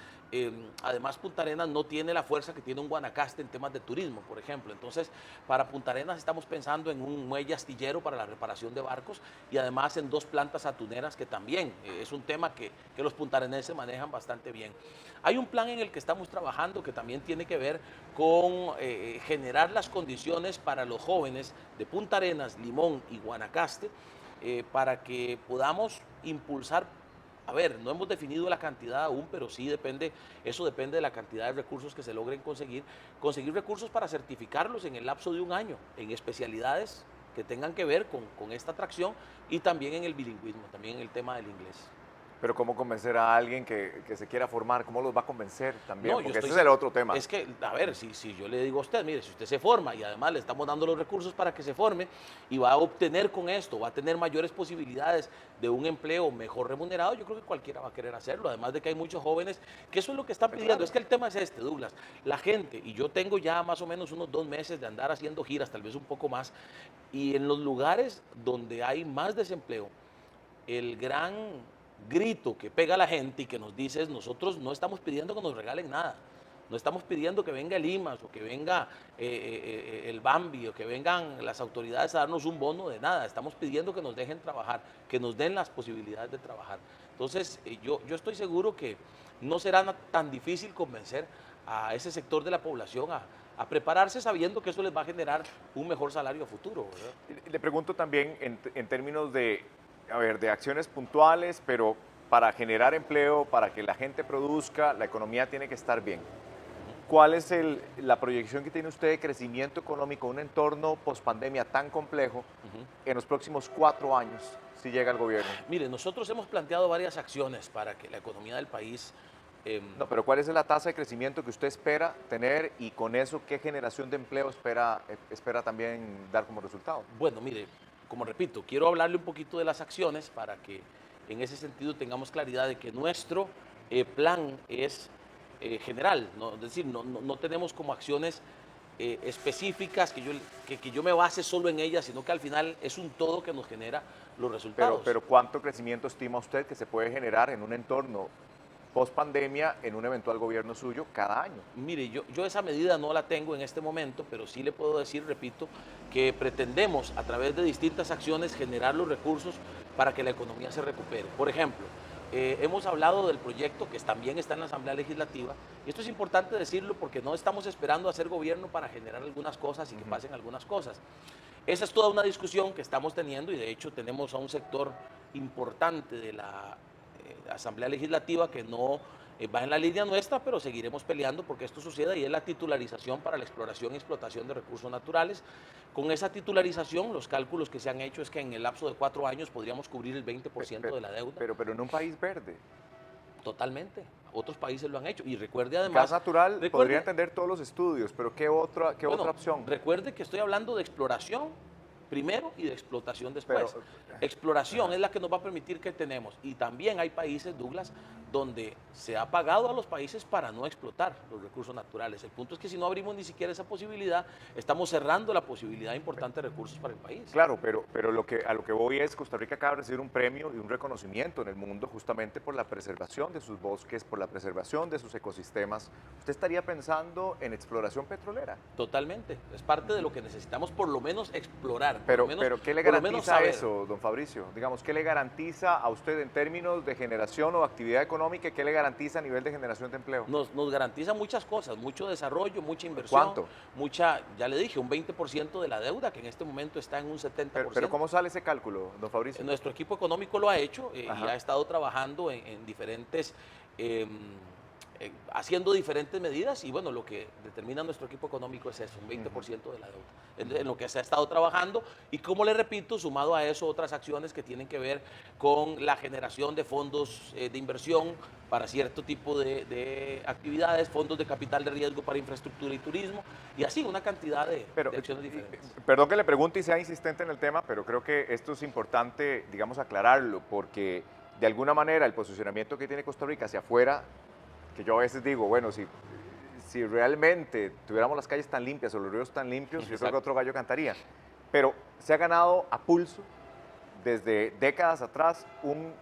B: además Punta Arenas no tiene la fuerza que tiene un Guanacaste en temas de turismo, por ejemplo. Entonces, para Punta Arenas estamos pensando en un muelle astillero para la reparación de barcos y además en 2 plantas atuneras, que también es un tema que los puntarenenses manejan bastante bien. Hay un plan en el que estamos trabajando que también tiene que ver con generar las condiciones para los jóvenes de Punta Arenas, Limón y Guanacaste, para que podamos impulsar. A ver, no hemos definido la cantidad aún, pero sí eso depende de la cantidad de recursos que se logren conseguir recursos para certificarlos en el lapso de un año, en especialidades que tengan que ver con esta atracción y también en el bilingüismo, también en el tema del inglés.
A: Pero ¿cómo convencer a alguien que se quiera formar? ¿Cómo los va a convencer también?
B: No, yo
A: Porque ese
B: estoy
A: es el otro tema.
B: Es que, a ver, si yo le digo a usted, mire, si usted se forma y además le estamos dando los recursos para que se forme y va a obtener con esto, va a tener mayores posibilidades de un empleo mejor remunerado, yo creo que cualquiera va a querer hacerlo. Además de que hay muchos jóvenes que eso es lo que están pidiendo.
A: Claro.
B: Es que el tema es este, Douglas. La gente, y yo tengo ya más o menos unos 2 meses de andar haciendo giras, tal vez un poco más, y en los lugares donde hay más desempleo, el gran grito que pega la gente y que nos dice es: nosotros no estamos pidiendo que nos regalen nada, no estamos pidiendo que venga el IMAS o que venga el Bambi o que vengan las autoridades a darnos un bono de nada, estamos pidiendo que nos dejen trabajar, que nos den las posibilidades de trabajar. Entonces, yo estoy seguro que no será tan difícil convencer a ese sector de la población a prepararse sabiendo que eso les va a generar un mejor salario a futuro, ¿verdad?
A: Le pregunto también en términos de, a ver, de acciones puntuales, pero para generar empleo, para que la gente produzca, la economía tiene que estar bien. ¿Cuál es la proyección que tiene usted de crecimiento económico en un entorno post-pandemia tan complejo en los próximos 4 años, si llega el gobierno?
B: Mire, nosotros hemos planteado varias acciones para que la economía del país.
A: No, pero ¿cuál es la tasa de crecimiento que usted espera tener y con eso qué generación de empleo espera también dar como resultado?
B: Bueno, mire, como repito, quiero hablarle un poquito de las acciones para que en ese sentido tengamos claridad de que nuestro plan es general, ¿no? Es decir, no tenemos como acciones específicas que yo me base solo en ellas, sino que al final es un todo que nos genera los resultados.
A: Pero ¿cuánto crecimiento estima usted que se puede generar en un entorno post-pandemia en un eventual gobierno suyo cada año?
B: Mire, yo esa medida no la tengo en este momento, pero sí le puedo decir, repito, que pretendemos a través de distintas acciones generar los recursos para que la economía se recupere. Por ejemplo, hemos hablado del proyecto que también está en la Asamblea Legislativa, y esto es importante decirlo porque no estamos esperando hacer gobierno para generar algunas cosas y que pasen algunas cosas. Esa es toda una discusión que estamos teniendo y de hecho tenemos a un sector importante de la Asamblea Legislativa que no va en la línea nuestra, pero seguiremos peleando porque esto suceda y es la titularización para la exploración y explotación de recursos naturales. Con esa titularización, los cálculos que se han hecho es que en el lapso de 4 años podríamos cubrir el 20% de la deuda.
A: Pero en un país verde.
B: Totalmente. Otros países lo han hecho. Y recuerde
A: Gas
B: además...
A: natural podría entender todos los estudios, pero ¿qué otra opción?
B: Recuerde que estoy hablando de exploración primero y de explotación después.
A: Pero,
B: Exploración es la que nos va a permitir que tenemos. Y también hay países, Douglas, donde se ha pagado a los países para no explotar los recursos naturales. El punto es que si no abrimos ni siquiera esa posibilidad, estamos cerrando la posibilidad de importantes recursos para el país.
A: Claro, pero a lo que voy es, Costa Rica acaba de recibir un premio y un reconocimiento en el mundo justamente por la preservación de sus bosques, por la preservación de sus ecosistemas. ¿Usted estaría pensando en exploración petrolera?
B: Totalmente. Es parte de lo que necesitamos por lo menos explorar.
A: Pero ¿qué le garantiza
B: saber.
A: eso, don Fabricio? Digamos, ¿qué le garantiza a usted en términos de generación o actividad económica? ¿Qué le garantiza a nivel de generación de empleo?
B: Nos garantiza muchas cosas, mucho desarrollo, mucha inversión.
A: ¿Cuánto?
B: Ya le dije, un 20% de la deuda, que en este momento está en un 70%.
A: Pero ¿cómo sale ese cálculo, don Fabricio?
B: Nuestro equipo económico lo ha hecho y ha estado trabajando en diferentes haciendo diferentes medidas y bueno, lo que determina nuestro equipo económico es eso, un 20% de la deuda, en lo que se ha estado trabajando y como le repito, sumado a eso otras acciones que tienen que ver con la generación de fondos de inversión para cierto tipo de actividades, fondos de capital de riesgo para infraestructura y turismo y así una cantidad de acciones diferentes.
A: Perdón que le pregunte y sea insistente en el tema, pero creo que esto es importante, digamos, aclararlo, porque de alguna manera el posicionamiento que tiene Costa Rica hacia afuera, que yo a veces digo, bueno, si realmente tuviéramos las calles tan limpias o los ríos tan limpios, yo creo que otro gallo cantaría. Pero se ha ganado a pulso desde décadas atrás un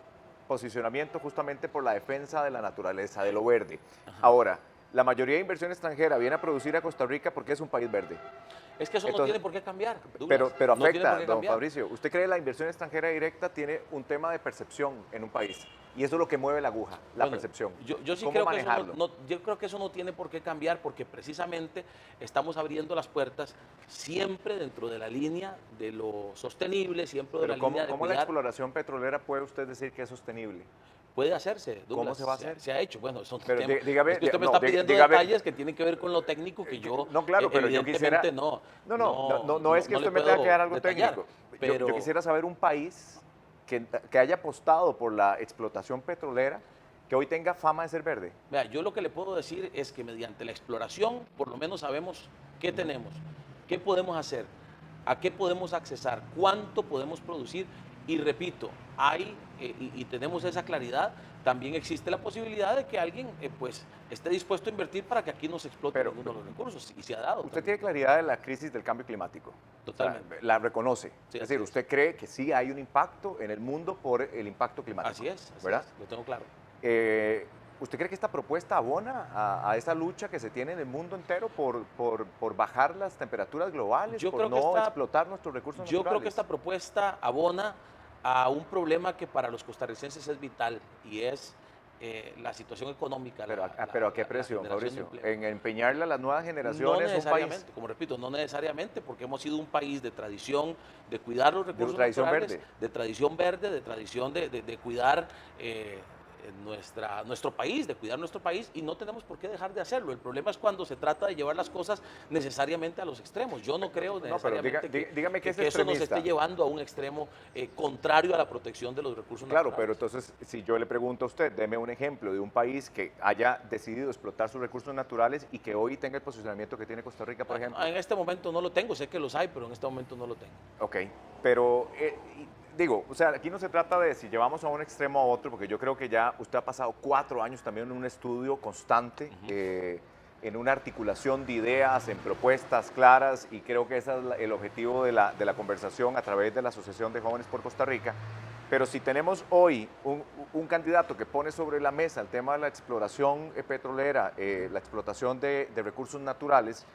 A: posicionamiento justamente por la defensa de la naturaleza, de lo verde. Ahora, la mayoría de inversión extranjera viene a producir a Costa Rica porque es un país verde.
B: Es que eso no tiene por qué cambiar,
A: Douglas. Pero
B: no
A: afecta, don Fabricio. ¿Usted cree que la inversión extranjera directa tiene un tema de percepción en un país? Y eso es lo que mueve la aguja, la percepción.
B: Yo sí
A: ¿Cómo
B: creo
A: manejarlo?
B: yo creo que eso no tiene por qué cambiar porque precisamente estamos abriendo las puertas siempre dentro de la línea de lo sostenible, siempre de
A: Pero
B: la
A: ¿cómo,
B: línea de
A: cómo la
B: cuidar.
A: exploración petrolera puede usted decir que es sostenible?
B: Puede hacerse, Douglas.
A: ¿Cómo se va a hacer?
B: Se ha hecho. Bueno, son
A: Pero
B: temas.
A: dígame,
B: Es que usted me
A: no,
B: está pidiendo
A: dígame.
B: detalles que tienen que ver con lo técnico que yo.
A: No, claro, pero yo quisiera.
B: evidentemente
A: No es que usted me tenga que dar algo
B: detallar,
A: técnico.
B: Pero
A: Yo quisiera saber un país que haya apostado por la explotación petrolera que hoy tenga fama de ser verde.
B: vea, yo lo que le puedo decir es que mediante la exploración, por lo menos sabemos qué tenemos, qué podemos hacer, a qué podemos accesar, cuánto podemos producir. Y repito, hay y tenemos esa claridad, también existe la posibilidad de que alguien pues esté dispuesto a invertir para que aquí no se explote
A: Pero,
B: ninguno de los recursos, y se ha dado.
A: Usted tiene claridad de la crisis del cambio climático.
B: Totalmente.
A: O sea, la reconoce.
B: Sí,
A: es decir,
B: así es.
A: usted cree que sí hay un impacto en el mundo por el impacto climático.
B: Así es,
A: ¿verdad?
B: lo tengo claro.
A: ¿Usted cree que esta propuesta abona a esa lucha que se tiene en el mundo entero por bajar las temperaturas globales,
B: Yo
A: por
B: creo que
A: no
B: esta-
A: explotar nuestros recursos
B: Yo
A: naturales?
B: creo que esta propuesta abona a un problema que para los costarricenses es vital y es la situación económica.
A: Pero ¿a qué
B: la
A: precio, don
B: generación de
A: Fabricio?
B: empleo.
A: ¿En empeñarle a las nuevas
B: No
A: generaciones un
B: necesariamente,
A: país?
B: como repito, no necesariamente, porque hemos sido un país de tradición de cuidar los recursos
A: tradición
B: naturales,
A: verde.
B: de tradición verde, de tradición de cuidar nuestro país, de cuidar nuestro país, y no tenemos por qué dejar de hacerlo. El problema es cuando se trata de llevar las cosas necesariamente a los extremos. Yo no creo necesariamente
A: dígame que es
B: eso nos
A: extremista.
B: esté llevando a un extremo contrario a la protección de los recursos
A: Claro,
B: naturales.
A: pero entonces, si yo le pregunto a usted, deme un ejemplo de un país que haya decidido explotar sus recursos naturales y que hoy tenga el posicionamiento que tiene Costa Rica, por ejemplo.
B: En este momento no lo tengo, sé que los hay, pero en este momento no lo tengo.
A: Ok, pero digo, o sea, aquí no se trata de si llevamos a un extremo a otro, porque yo creo que ya usted ha pasado 4 años también en un estudio constante, en una articulación de ideas, en propuestas claras, y creo que ese es el objetivo de la conversación a través de la Asociación de Jóvenes por Costa Rica. Pero si tenemos hoy un candidato que pone sobre la mesa el tema de la exploración petrolera, la explotación de recursos naturales,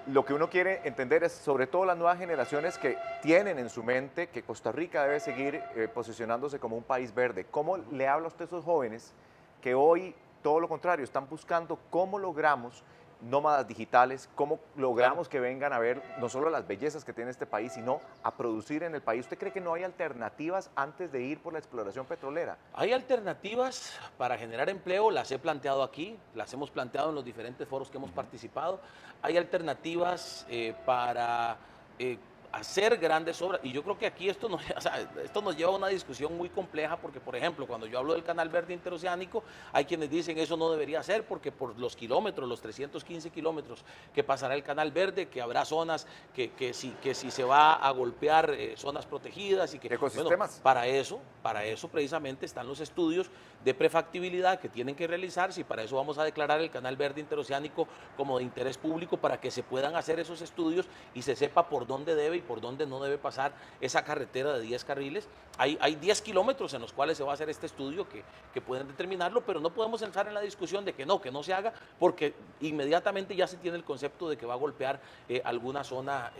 A: lo que uno quiere entender es sobre todo las nuevas generaciones que tienen en su mente que Costa Rica debe seguir posicionándose como un país verde. ¿Cómo le habla usted a esos jóvenes que hoy, todo lo contrario, están buscando cómo logramos nómadas digitales, cómo logramos que vengan a ver no solo las bellezas que tiene este país, sino a producir en el país? ¿Usted cree que no hay alternativas antes de ir por la exploración petrolera?
B: Hay alternativas para generar empleo, las he planteado aquí, las hemos planteado en los diferentes foros que hemos participado. Hay alternativas para hacer grandes obras, y yo creo que aquí esto esto nos lleva a una discusión muy compleja, porque por ejemplo, cuando yo hablo del Canal Verde Interoceánico, hay quienes dicen eso no debería ser, porque por los kilómetros, los 315 kilómetros que pasará el Canal Verde, que habrá zonas que si se va a golpear zonas protegidas y que
A: Ecosistemas.
B: Bueno, para eso precisamente están los estudios de prefactibilidad que tienen que realizarse, y para eso vamos a declarar el Canal Verde Interoceánico como de interés público, para que se puedan hacer esos estudios y se sepa por dónde debe y por dónde no debe pasar esa carretera de 10 carriles. Hay 10 kilómetros en los cuales se va a hacer este estudio que pueden determinarlo, pero no podemos entrar en la discusión de que no se haga, porque inmediatamente ya se tiene el concepto de que va a golpear alguna zona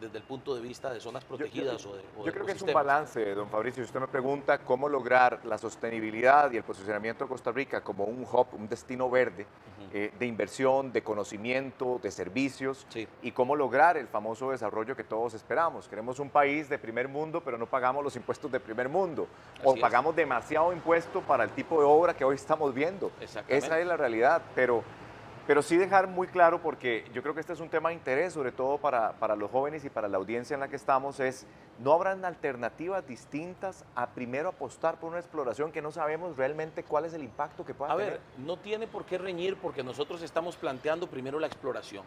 B: desde el punto de vista de zonas protegidas o de
A: Yo creo que es un
B: ecosistemas.
A: balance, don Fabricio. Si usted me pregunta cómo lograr la sostenibilidad y el posicionamiento de Costa Rica como un hub, un destino verde, de inversión, de conocimiento, de servicios,
B: Sí.
A: y cómo lograr el famoso desarrollo que todos esperamos. Queremos un país de primer mundo, pero no pagamos los impuestos de primer mundo, o
B: Así es.
A: pagamos demasiado impuesto para el tipo de obra que hoy estamos viendo.
B: Exactamente.
A: Esa es la realidad, pero sí dejar muy claro, porque yo creo que este es un tema de interés, sobre todo para los jóvenes y para la audiencia en la que estamos, es no habrán alternativas distintas a primero apostar por una exploración que no sabemos realmente cuál es el impacto que pueda
B: A
A: tener.
B: ver, no tiene por qué reñir porque nosotros estamos planteando primero la exploración.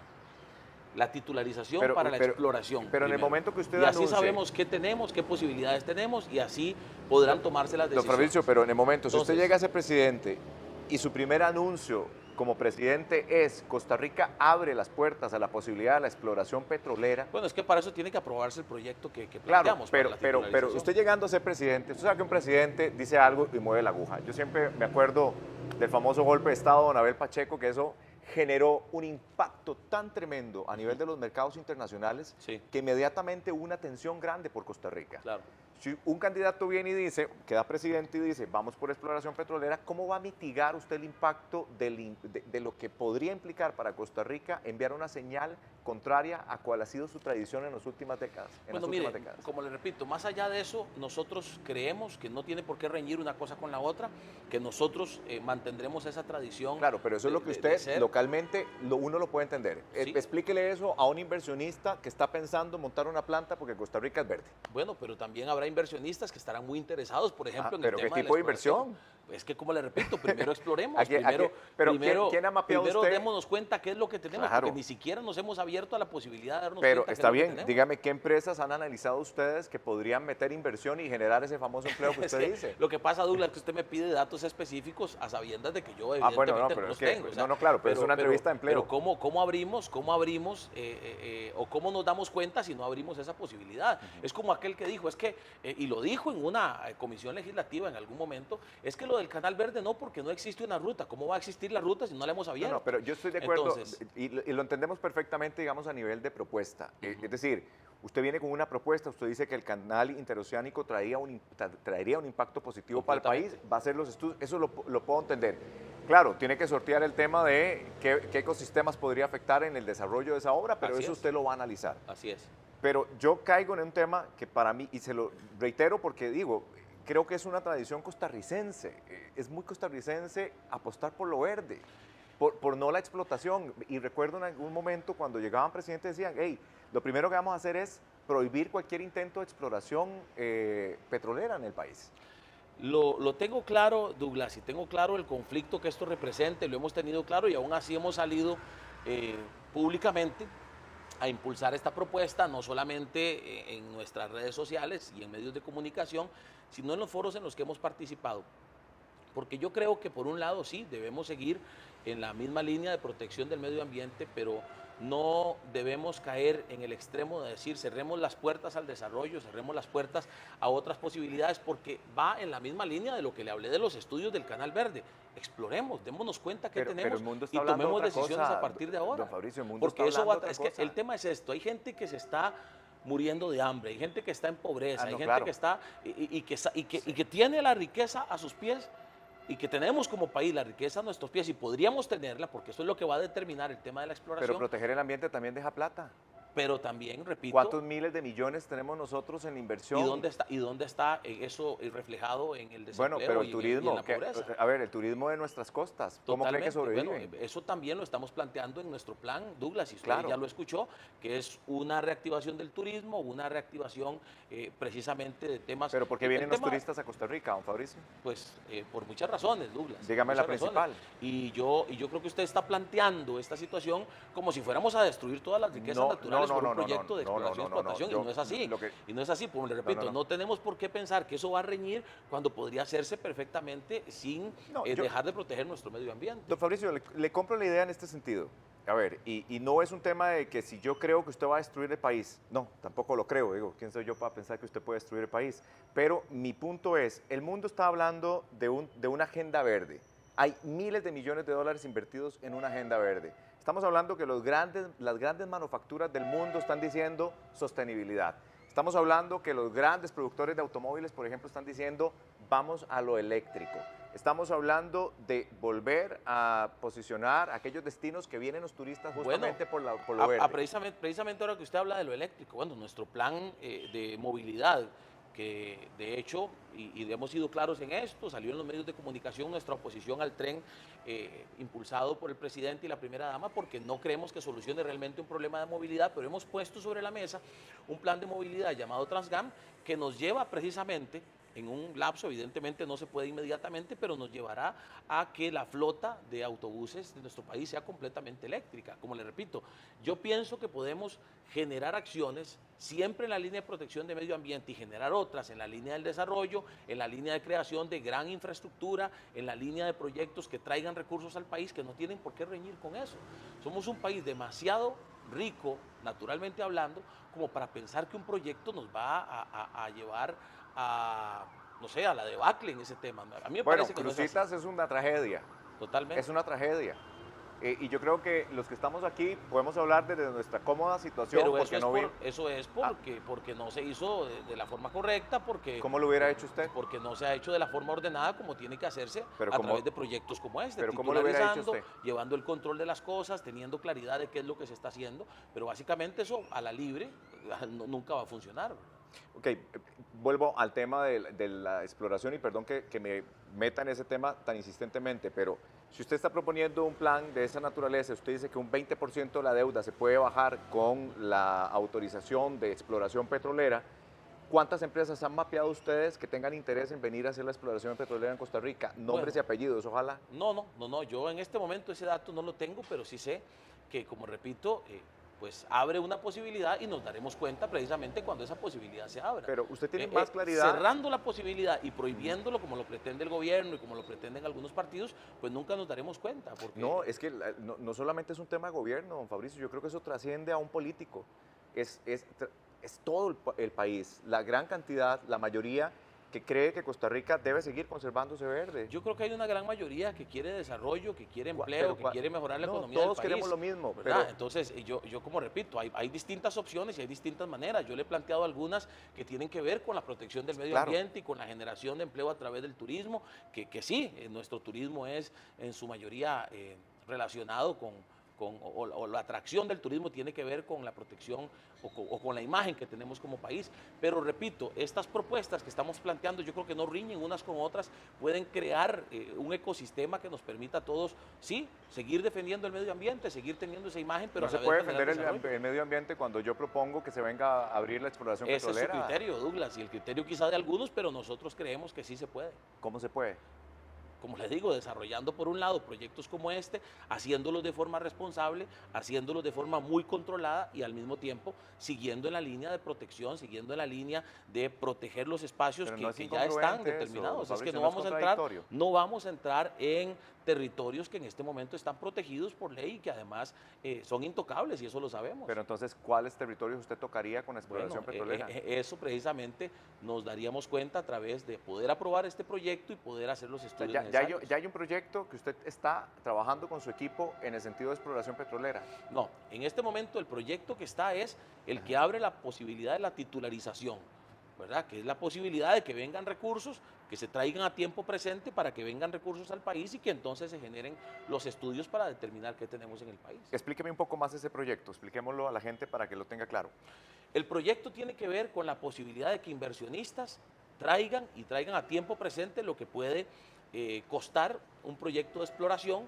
B: La titularización
A: Pero-
B: para la
A: pero-
B: exploración.
A: pero en el
B: primero.
A: momento que usted
B: Y así
A: anuncie-
B: sabemos qué tenemos, qué posibilidades tenemos y así podrán tomarse las
A: Don
B: decisiones.
A: Fabricio, pero en el momento, si usted
B: Entonces-
A: llega a ser presidente y su primer anuncio como presidente es Costa Rica abre las puertas a la posibilidad de la exploración petrolera.
B: Bueno, es que para eso tiene que aprobarse el proyecto que
A: Claro,
B: planteamos.
A: pero
B: para la
A: pero
B: titularización.
A: usted llegando a ser presidente, usted sabe que un presidente dice algo y mueve la aguja. Yo siempre me acuerdo del famoso golpe de Estado de Don Abel Pacheco, que eso generó un impacto tan tremendo a nivel de los mercados internacionales
B: Sí.
A: que inmediatamente hubo una tensión grande por Costa Rica.
B: Claro.
A: Si un candidato viene y dice, queda presidente y dice, vamos por exploración petrolera, ¿cómo va a mitigar usted el impacto de lo que podría implicar para Costa Rica enviar una señal contraria a cuál ha sido su tradición en las últimas décadas?
B: Bueno, mire, como le repito, más allá de eso, nosotros creemos que no tiene por qué reñir una cosa con la otra, que nosotros mantendremos esa tradición.
A: Claro, pero eso es lo que
B: de
A: usted
B: ser.
A: localmente uno lo puede entender.
B: Sí.
A: Explíquele eso a un inversionista que está pensando montar una planta porque Costa Rica es verde.
B: Bueno, pero también habrá inversionistas que estarán muy interesados, por ejemplo, en
A: ¿pero
B: el
A: qué
B: tema
A: tipo de
B: la exploración.
A: inversión?
B: Es que, como le repito, primero exploremos,
A: Aquí- aquí- pero ¿quién ha mapeado
B: primero
A: usted?
B: démonos cuenta qué es lo que tenemos,
A: Claro.
B: porque ni siquiera nos hemos abierto a la posibilidad de darnos
A: Pero
B: cuenta
A: está
B: qué es lo que
A: bien,
B: tenemos.
A: dígame qué empresas han analizado ustedes que podrían meter inversión y generar ese famoso empleo que
B: Es
A: usted
B: que
A: dice.
B: Lo que pasa, Douglas, es que usted me pide datos específicos a sabiendas de que yo
A: Ah, bueno, no,
B: evidentemente
A: pero
B: no
A: es
B: los
A: que-
B: tengo.
A: no, claro, pero es una entrevista de empleo.
B: Pero ¿cómo abrimos o cómo nos damos cuenta si no abrimos esa posibilidad? Es como aquel que dijo, es que, y lo dijo en una comisión legislativa en algún momento, es que lo del Canal Verde no, porque no existe una ruta. ¿Cómo va a existir la ruta si no la hemos abierto?
A: No, pero yo estoy de acuerdo
B: Entonces,
A: y lo entendemos perfectamente, digamos, a nivel de propuesta. Es decir, usted viene con una propuesta, usted dice que el canal interoceánico traería un impacto positivo para el país,
B: Completamente.
A: va a hacer los estudios, eso lo puedo entender. Claro, tiene que sortear el tema de qué ecosistemas podría afectar en el desarrollo de esa obra, pero
B: Así
A: eso
B: es.
A: usted lo va a analizar.
B: así es.
A: Pero yo caigo en un tema que para mí, y se lo reitero porque digo, creo que es una tradición costarricense, es muy costarricense apostar por lo verde, por no la explotación. Y recuerdo en algún momento cuando llegaban presidentes decían, hey, lo primero que vamos a hacer es prohibir cualquier intento de exploración petrolera en el país.
B: Lo tengo claro, Douglas, y tengo claro el conflicto que esto representa, y lo hemos tenido claro, y aún así hemos salido públicamente a impulsar esta propuesta, no solamente en nuestras redes sociales y en medios de comunicación, sino en los foros en los que hemos participado. Porque yo creo que por un lado sí, debemos seguir en la misma línea de protección del medio ambiente, pero no debemos caer en el extremo de decir cerremos las puertas al desarrollo, cerremos las puertas a otras posibilidades, porque va en la misma línea de lo que le hablé de los estudios del Canal Verde. Exploremos, démonos cuenta qué
A: Pero
B: tenemos
A: el mundo está
B: y
A: hablando de
B: tomemos
A: otra
B: decisiones
A: cosa,
B: a partir de ahora.
A: don Fabricio, el mundo
B: porque
A: está
B: eso
A: hablando
B: va,
A: de
B: es
A: otra
B: que el
A: cosa.
B: tema es esto, hay gente que se está muriendo de hambre, hay gente que está en pobreza,
A: Ah,
B: hay
A: no,
B: gente
A: claro.
B: que está y que tiene la riqueza a sus pies y que tenemos como país la riqueza a nuestros pies y podríamos tenerla, porque eso es lo que va a determinar el tema de la exploración,
A: Pero proteger el ambiente también deja plata.
B: pero también, repito,
A: ¿Cuántos miles de millones tenemos nosotros en inversión?
B: ¿y dónde está eso reflejado en el desempleo
A: Bueno, pero el
B: y
A: turismo,
B: en la pobreza?
A: a ver, el turismo de nuestras costas, ¿cómo cree que
B: Totalmente.
A: sobrevive?
B: Bueno, eso también lo estamos planteando en nuestro plan, Douglas, y usted
A: Claro.
B: ya lo escuchó, que es una reactivación del turismo, una reactivación precisamente de temas...
A: Pero ¿por qué
B: el
A: vienen los
B: tema,
A: turistas a Costa Rica, don Fabricio?
B: Pues por muchas razones, Douglas.
A: Dígame
B: por
A: la
B: muchas
A: principal.
B: razones. Y yo creo que usted está planteando esta situación como si fuéramos a destruir todas las riquezas
A: No,
B: naturales
A: no,
B: por
A: no,
B: un
A: no,
B: proyecto de
A: no, no,
B: exploración y
A: no, no,
B: explotación,
A: yo-
B: y no es así.
A: lo que-
B: Y no es así, como le repito,
A: no.
B: no tenemos por qué pensar que eso va a reñir cuando podría hacerse perfectamente sin
A: No, yo-
B: dejar de proteger nuestro medio ambiente.
A: Don Fabricio, le compro la idea en este sentido. A ver, y no es un tema de que si yo creo que usted va a destruir el país. No, tampoco lo creo. Digo, ¿quién soy yo para pensar que usted puede destruir el país? Pero mi punto es, el mundo está hablando de una agenda verde. Hay miles de millones de dólares invertidos en una agenda verde. Estamos hablando que las grandes manufacturas del mundo están diciendo sostenibilidad. Estamos hablando que los grandes productores de automóviles, por ejemplo, están diciendo vamos a lo eléctrico. Estamos hablando de volver a posicionar aquellos destinos que vienen los turistas justamente por lo verde.
B: Precisamente ahora que usted habla de lo eléctrico, bueno, nuestro plan de movilidad, que de hecho, y hemos sido claros en esto, salió en los medios de comunicación nuestra oposición al tren impulsado por el presidente y la primera dama, porque no creemos que solucione realmente un problema de movilidad, pero hemos puesto sobre la mesa un plan de movilidad llamado Transgam, que nos lleva precisamente en un lapso, evidentemente no se puede inmediatamente, pero nos llevará a que la flota de autobuses de nuestro país sea completamente eléctrica. Como le repito, yo pienso que podemos generar acciones siempre en la línea de protección de medio ambiente y generar otras en la línea del desarrollo, en la línea de creación de gran infraestructura, en la línea de proyectos que traigan recursos al país, que no tienen por qué reñir con eso. Somos un país demasiado rico, naturalmente hablando, como para pensar que un proyecto nos va a llevar a, no sé, a la debacle en ese tema. A mí me
A: Bueno,
B: parece que
A: Cruzitas
B: no
A: es una tragedia.
B: totalmente.
A: Es una tragedia. Y yo creo que los que estamos aquí podemos hablar desde nuestra cómoda situación.
B: Pero
A: porque
B: eso es porque no se hizo de la forma correcta,
A: ¿Cómo lo hubiera hecho usted?
B: porque no se ha hecho de la forma ordenada como tiene que hacerse a través de proyectos como este,
A: pero ¿cómo lo hubiera hecho
B: titularizando,
A: usted?
B: llevando el control de las cosas, teniendo claridad de qué es lo que se está haciendo, pero básicamente eso a la libre nunca va a funcionar.
A: Ok, vuelvo al tema de la exploración y perdón que me meta en ese tema tan insistentemente, pero si usted está proponiendo un plan de esa naturaleza, usted dice que un 20% de la deuda se puede bajar con la autorización de exploración petrolera. ¿Cuántas empresas han mapeado ustedes que tengan interés en venir a hacer la exploración petrolera en Costa Rica? Nombres y apellidos, ojalá.
B: No, yo en este momento ese dato no lo tengo, pero sí sé que, como repito, pues abre una posibilidad y nos daremos cuenta precisamente cuando esa posibilidad se abra.
A: Pero usted tiene más claridad.
B: Cerrando la posibilidad y prohibiéndolo como lo pretende el gobierno y como lo pretenden algunos partidos, pues nunca nos daremos cuenta. Porque
A: No, es que no solamente es un tema de gobierno, don Fabricio, yo creo que eso trasciende a un político. Es todo el país, la gran cantidad, la mayoría que cree que Costa Rica debe seguir conservándose verde.
B: yo creo que hay una gran mayoría que quiere desarrollo, que quiere empleo, que quiere mejorar la
A: no,
B: economía del
A: todos
B: país.
A: queremos lo mismo,
B: ¿verdad?
A: pero
B: Entonces, yo como repito, hay distintas opciones y hay distintas maneras. Yo le he planteado algunas que tienen que ver con la protección del medio
A: claro.
B: ambiente y con la generación de empleo a través del turismo, que sí, nuestro turismo es en su mayoría relacionado o la atracción del turismo tiene que ver con la protección o con la imagen que tenemos como país. Pero repito, estas propuestas que estamos planteando yo creo que no riñen unas con otras, pueden crear un ecosistema que nos permita a todos, sí, seguir defendiendo el medio ambiente, seguir teniendo esa imagen, pero
A: no
B: a
A: se
B: la
A: puede
B: vez generar
A: defender
B: desarrollo.
A: el medio ambiente cuando yo propongo que se venga a abrir la exploración
B: Ese es su
A: petrolera.
B: criterio, Douglas, y el criterio quizá de algunos, pero nosotros creemos que sí se puede.
A: ¿Cómo se puede?
B: Como les digo, desarrollando por un lado proyectos como este, haciéndolos de forma responsable, haciéndolos de forma muy controlada y al mismo tiempo siguiendo en la línea de protección, siguiendo en la línea de proteger los espacios
A: Pero no es
B: que ya están
A: incongruente
B: determinados.
A: eso,
B: Es que
A: Fabricio,
B: no
A: no es
B: vamos a
A: contradictorio.
B: no vamos a entrar en territorios que en este momento están protegidos por ley y que además son intocables y eso lo sabemos.
A: Pero entonces, ¿cuáles territorios usted tocaría con la exploración petrolera?
B: Eso precisamente nos daríamos cuenta a través de poder aprobar este proyecto y poder hacer los estudios necesarios.
A: Ya hay un proyecto que usted está trabajando con su equipo en el sentido de exploración petrolera.
B: No, en este momento el proyecto que está es el que abre la posibilidad de la titularización, ¿verdad? Que es la posibilidad de que vengan recursos, que se traigan a tiempo presente para que vengan recursos al país y que entonces se generen los estudios para determinar qué tenemos en el país.
A: Explíqueme un poco más ese proyecto, expliquémoslo a la gente para que lo tenga claro.
B: El proyecto tiene que ver con la posibilidad de que inversionistas traigan a tiempo presente lo que puede costar un proyecto de exploración.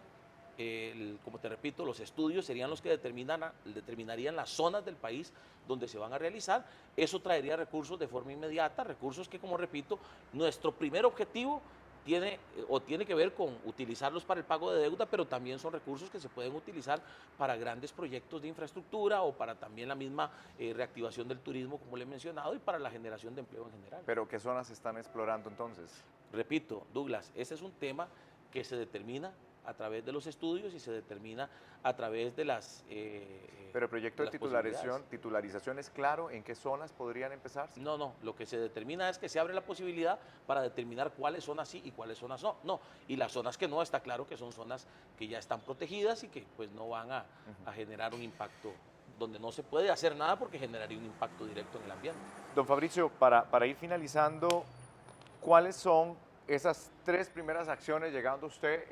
B: Como te repito, los estudios serían los que determinarían las zonas del país donde se van a realizar. Eso traería recursos de forma inmediata, recursos que, como repito, nuestro primer objetivo tiene que ver con utilizarlos para el pago de deuda, pero también son recursos que se pueden utilizar para grandes proyectos de infraestructura o para también la misma reactivación del turismo, como le he mencionado, y para la generación de empleo en general.
A: ¿Pero qué zonas se están explorando entonces?
B: Repito, Douglas, ese es un tema que se determina a través de los estudios y se determina a través de las
A: Pero el proyecto de titularización es claro en qué zonas podrían empezarse.
B: No, lo que se determina es que se abre la posibilidad para determinar cuáles zonas sí y cuáles zonas no. No, y las zonas que no, está claro que son zonas que ya están protegidas y que pues no van a generar un impacto, donde no se puede hacer nada porque generaría un impacto directo en el ambiente.
A: Don Fabricio, para ir finalizando, ¿cuáles son esas tres primeras acciones llegando usted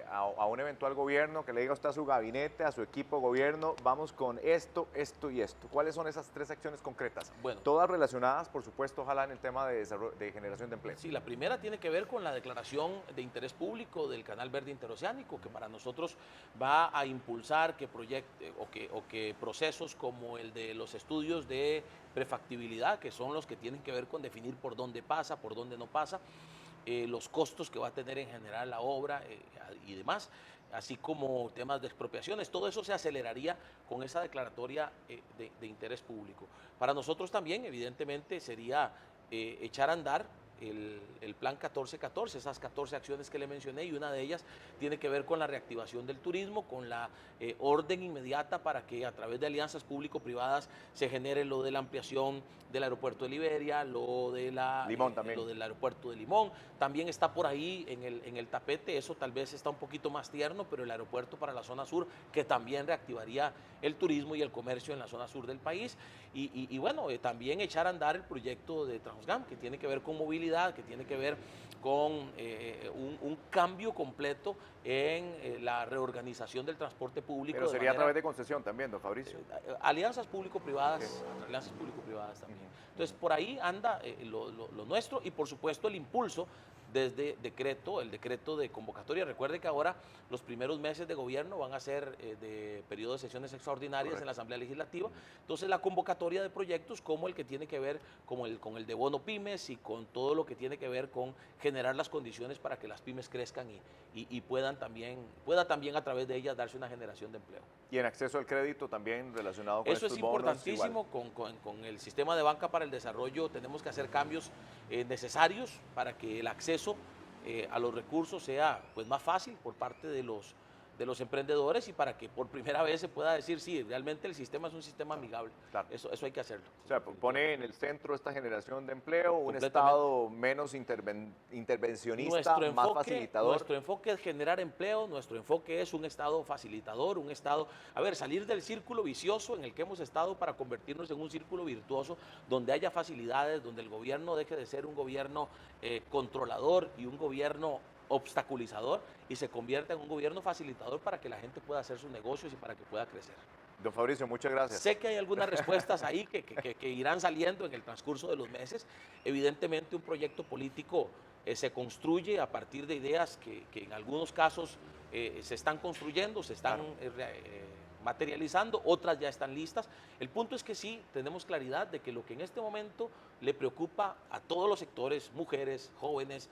A: a un eventual gobierno, que le diga usted a su gabinete, a su equipo de gobierno, vamos con esto, esto y esto. ¿Cuáles son esas tres acciones concretas?
B: Bueno,
A: Todas relacionadas, por supuesto, ojalá en el tema de generación de empleo.
B: sí, la primera tiene que ver con la declaración de interés público del Canal Verde Interoceánico, que para nosotros va a impulsar que procesos como el de los estudios de prefactibilidad, que son los que tienen que ver con definir por dónde pasa, por dónde no pasa, los costos que va a tener en general la obra y demás, así como temas de expropiaciones. Todo eso se aceleraría con esa declaratoria de interés público. Para nosotros también, evidentemente, sería echar a andar el plan 14-14, esas 14 acciones que le mencioné, y una de ellas tiene que ver con la reactivación del turismo, con la orden inmediata para que a través de alianzas público-privadas se genere lo de la ampliación del aeropuerto de Liberia, lo del aeropuerto de Limón. También está por ahí en el tapete, eso tal vez está un poquito más tierno, pero el aeropuerto para la zona sur, que también reactivaría el turismo y el comercio en la zona sur del país. Y bueno, también echar a andar el proyecto de Transgam, que tiene que ver con movilidad, que tiene que ver con un cambio completo en la reorganización del transporte público.
A: Pero sería a través de concesión también, don Fabricio.
B: Alianzas público-privadas, alianzas público-privadas también. Entonces, por ahí anda lo nuestro y, por supuesto, el impulso desde el decreto de convocatoria. Recuerde que ahora los primeros meses de gobierno van a ser de periodo de sesiones extraordinarias. Correcto. En la Asamblea Legislativa. Entonces, la convocatoria de proyectos como el que tiene que ver con el de bono pymes y con todo lo que tiene que ver con generar las condiciones para que las pymes crezcan y pueda también a través de ellas darse una generación de empleo.
A: Y en acceso al crédito también relacionado con
B: eso
A: estos
B: es
A: bonos,
B: importantísimo. Con el sistema de banca para el desarrollo tenemos que hacer cambios necesarios para que el acceso a los recursos sea pues más fácil por parte de los emprendedores y para que por primera vez se pueda decir, sí, realmente el sistema es un sistema amigable. Claro. Eso hay que hacerlo.
A: O sea, pone en el centro esta generación de empleo, un Estado menos intervencionista, más facilitador.
B: Nuestro enfoque es generar empleo, nuestro enfoque es un Estado facilitador, salir del círculo vicioso en el que hemos estado para convertirnos en un círculo virtuoso donde haya facilidades, donde el gobierno deje de ser un gobierno controlador y un gobierno obstaculizador y se convierta en un gobierno facilitador para que la gente pueda hacer sus negocios y para que pueda crecer.
A: Don Fabricio, muchas gracias.
B: Sé que hay algunas respuestas ahí que irán saliendo en el transcurso de los meses. Evidentemente un proyecto político se construye a partir de ideas que en algunos casos se están construyendo, se están materializando, otras ya están listas. El punto es que sí tenemos claridad de que lo que en este momento le preocupa a todos los sectores, mujeres, jóvenes,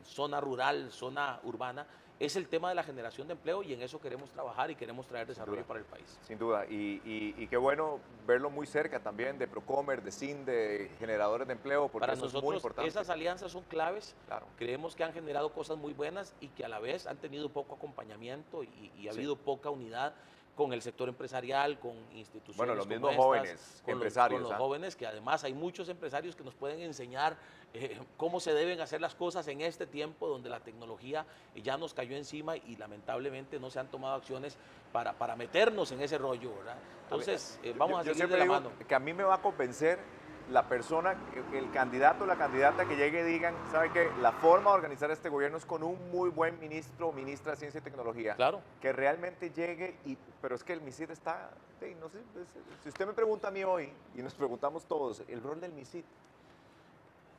B: zona rural, zona urbana, es el tema de la generación de empleo y en eso queremos trabajar y queremos traer desarrollo para el país.
A: Sin duda, y qué bueno verlo muy cerca también de Procomer, de SIN, de generadores de empleo, porque
B: para
A: eso
B: nosotros
A: es muy importante.
B: Esas alianzas son claves,
A: claro.
B: Creemos que han generado cosas muy buenas y que a la vez han tenido poco acompañamiento y ha habido poca unidad con el sector empresarial, con instituciones.
A: Bueno, los mismos jóvenes empresarios.
B: Con los jóvenes, que además hay muchos empresarios que nos pueden enseñar cómo se deben hacer las cosas en este tiempo donde la tecnología ya nos cayó encima y lamentablemente no se han tomado acciones para meternos en ese rollo, ¿verdad? Entonces, vamos a seguir de la mano.
A: Que a mí me va a convencer la persona, el candidato o la candidata que llegue y digan, ¿sabe qué? La forma de organizar este gobierno es con un muy buen ministro o ministra de Ciencia y Tecnología.
B: Claro.
A: Que realmente llegue, pero es que el MISID está, no sé, si usted me pregunta a mí hoy, y nos preguntamos todos, el rol del MISID,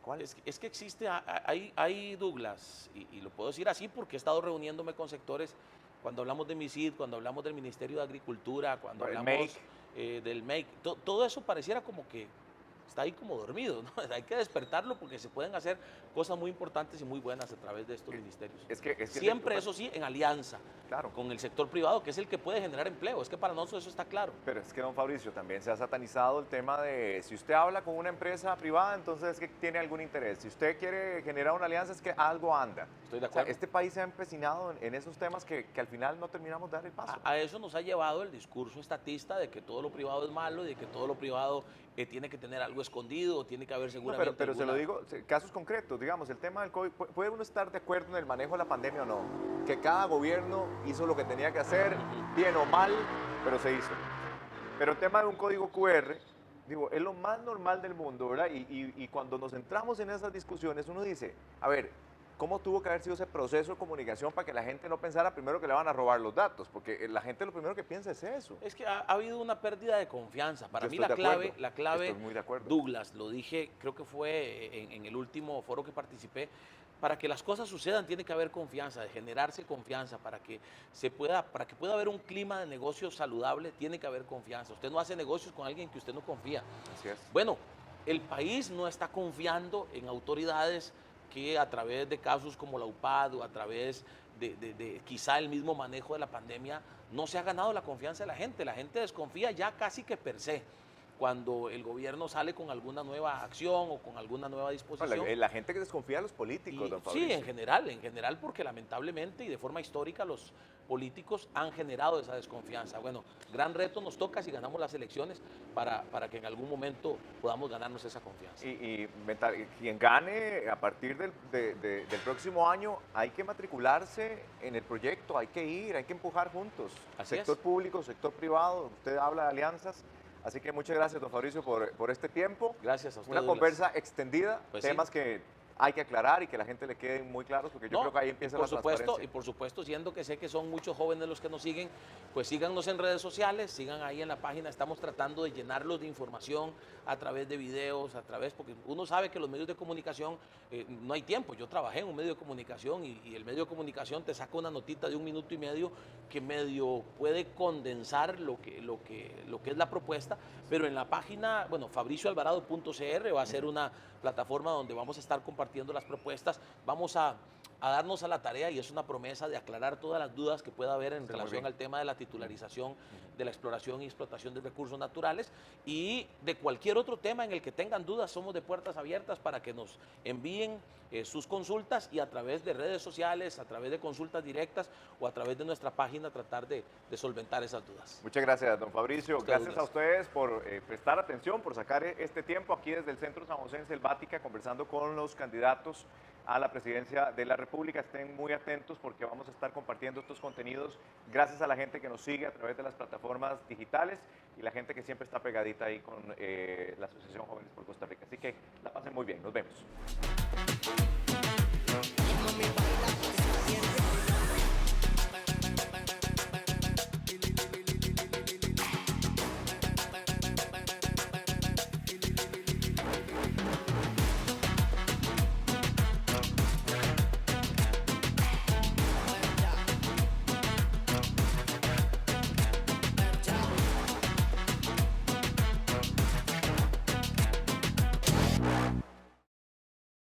A: ¿cuál?
B: Es que existe, hay Douglas, y lo puedo decir así porque he estado reuniéndome con sectores, cuando hablamos de MISID, cuando hablamos del Ministerio de Agricultura, cuando hablamos del MEIC, todo eso pareciera como que está ahí como dormido, ¿no? Hay que despertarlo porque se pueden hacer cosas muy importantes y muy buenas a través de estos ministerios. Siempre, eso sí, en alianza con el sector privado, que es el que puede generar empleo. Es que para nosotros eso está claro.
A: Pero es que, don Fabricio, también se ha satanizado el tema de si usted habla con una empresa privada, entonces es que tiene algún interés. Si usted quiere generar una alianza, es que algo anda.
B: Estoy de acuerdo.
A: O sea, este país se ha empecinado en esos temas que al final no terminamos de dar el paso.
B: A eso nos ha llevado el discurso estatista de que todo lo privado es malo y de que todo lo privado tiene que tener algo escondido o tiene que haber seguramente.
A: No, pero se lo digo, casos concretos, digamos, el tema del COVID, ¿puede uno estar de acuerdo en el manejo de la pandemia o no? Que cada gobierno hizo lo que tenía que hacer, bien o mal, pero se hizo. Pero el tema de un código QR, digo, es lo más normal del mundo, ¿verdad? Y cuando nos entramos en esas discusiones, uno dice, a ver, ¿cómo tuvo que haber sido ese proceso de comunicación para que la gente no pensara primero que le van a robar los datos? Porque la gente lo primero que piensa es eso.
B: Es que ha habido una pérdida de confianza. Para
A: Yo
B: mí
A: estoy de acuerdo.
B: la clave,
A: Estoy muy de acuerdo.
B: Douglas, lo dije, creo que fue en el último foro que participé, para que las cosas sucedan tiene que haber confianza, de generarse confianza, para que pueda haber un clima de negocio saludable, tiene que haber confianza. Usted no hace negocios con alguien que usted no confía.
A: Así es.
B: Bueno, el país no está confiando en autoridades que a través de casos como la UPAD o a través de quizá el mismo manejo de la pandemia no se ha ganado la confianza de la gente. La gente desconfía ya casi que per se cuando el gobierno sale con alguna nueva acción o con alguna nueva disposición.
A: La gente que desconfía de los políticos, don Fabricio.
B: Sí, en general, porque lamentablemente y de forma histórica los políticos han generado esa desconfianza. Bueno, gran reto nos toca si ganamos las elecciones para que en algún momento podamos ganarnos esa confianza.
A: Quien gane a partir del próximo año, hay que matricularse en el proyecto, hay que ir, hay que empujar juntos.
B: Así
A: Sector
B: es.
A: público, sector privado, usted habla de alianzas. Así que muchas gracias, don Fabricio, por este tiempo.
B: Gracias a usted,
A: Una
B: Douglas.
A: conversa extendida,
B: Pues sí.
A: temas que hay que aclarar y que la gente le queden muy claros, porque yo creo que ahí empieza la transparencia.
B: Y por supuesto, siendo que sé que son muchos jóvenes los que nos siguen, pues síganos en redes sociales, sigan ahí en la página, estamos tratando de llenarlos de información a través de videos, porque uno sabe que los medios de comunicación no hay tiempo. Yo trabajé en un medio de comunicación y el medio de comunicación te saca una notita de 1 minuto y medio que medio puede condensar lo que es la propuesta, pero en la página, bueno, fabricioalvarado.cr va a ser una plataforma donde vamos a estar compartiendo las propuestas, vamos a darnos a la tarea, y es una promesa, de aclarar todas las dudas que pueda haber en relación al tema de la titularización, de la exploración y explotación de recursos naturales, y de cualquier otro tema en el que tengan dudas. Somos de puertas abiertas para que nos envíen sus consultas, y a través de redes sociales, a través de consultas directas o a través de nuestra página tratar de solventar esas dudas.
A: Muchas gracias, don Fabricio. Gracias
B: Douglas.
A: a ustedes por prestar atención, por sacar este tiempo aquí desde el Centro San José en Selvática, conversando con los candidatos a la presidencia de la República. Estén muy atentos porque vamos a estar compartiendo estos contenidos gracias a la gente que nos sigue a través de las plataformas digitales y la gente que siempre está pegadita ahí con la Asociación Jóvenes por Costa Rica. Así que la pasen muy bien. Nos vemos.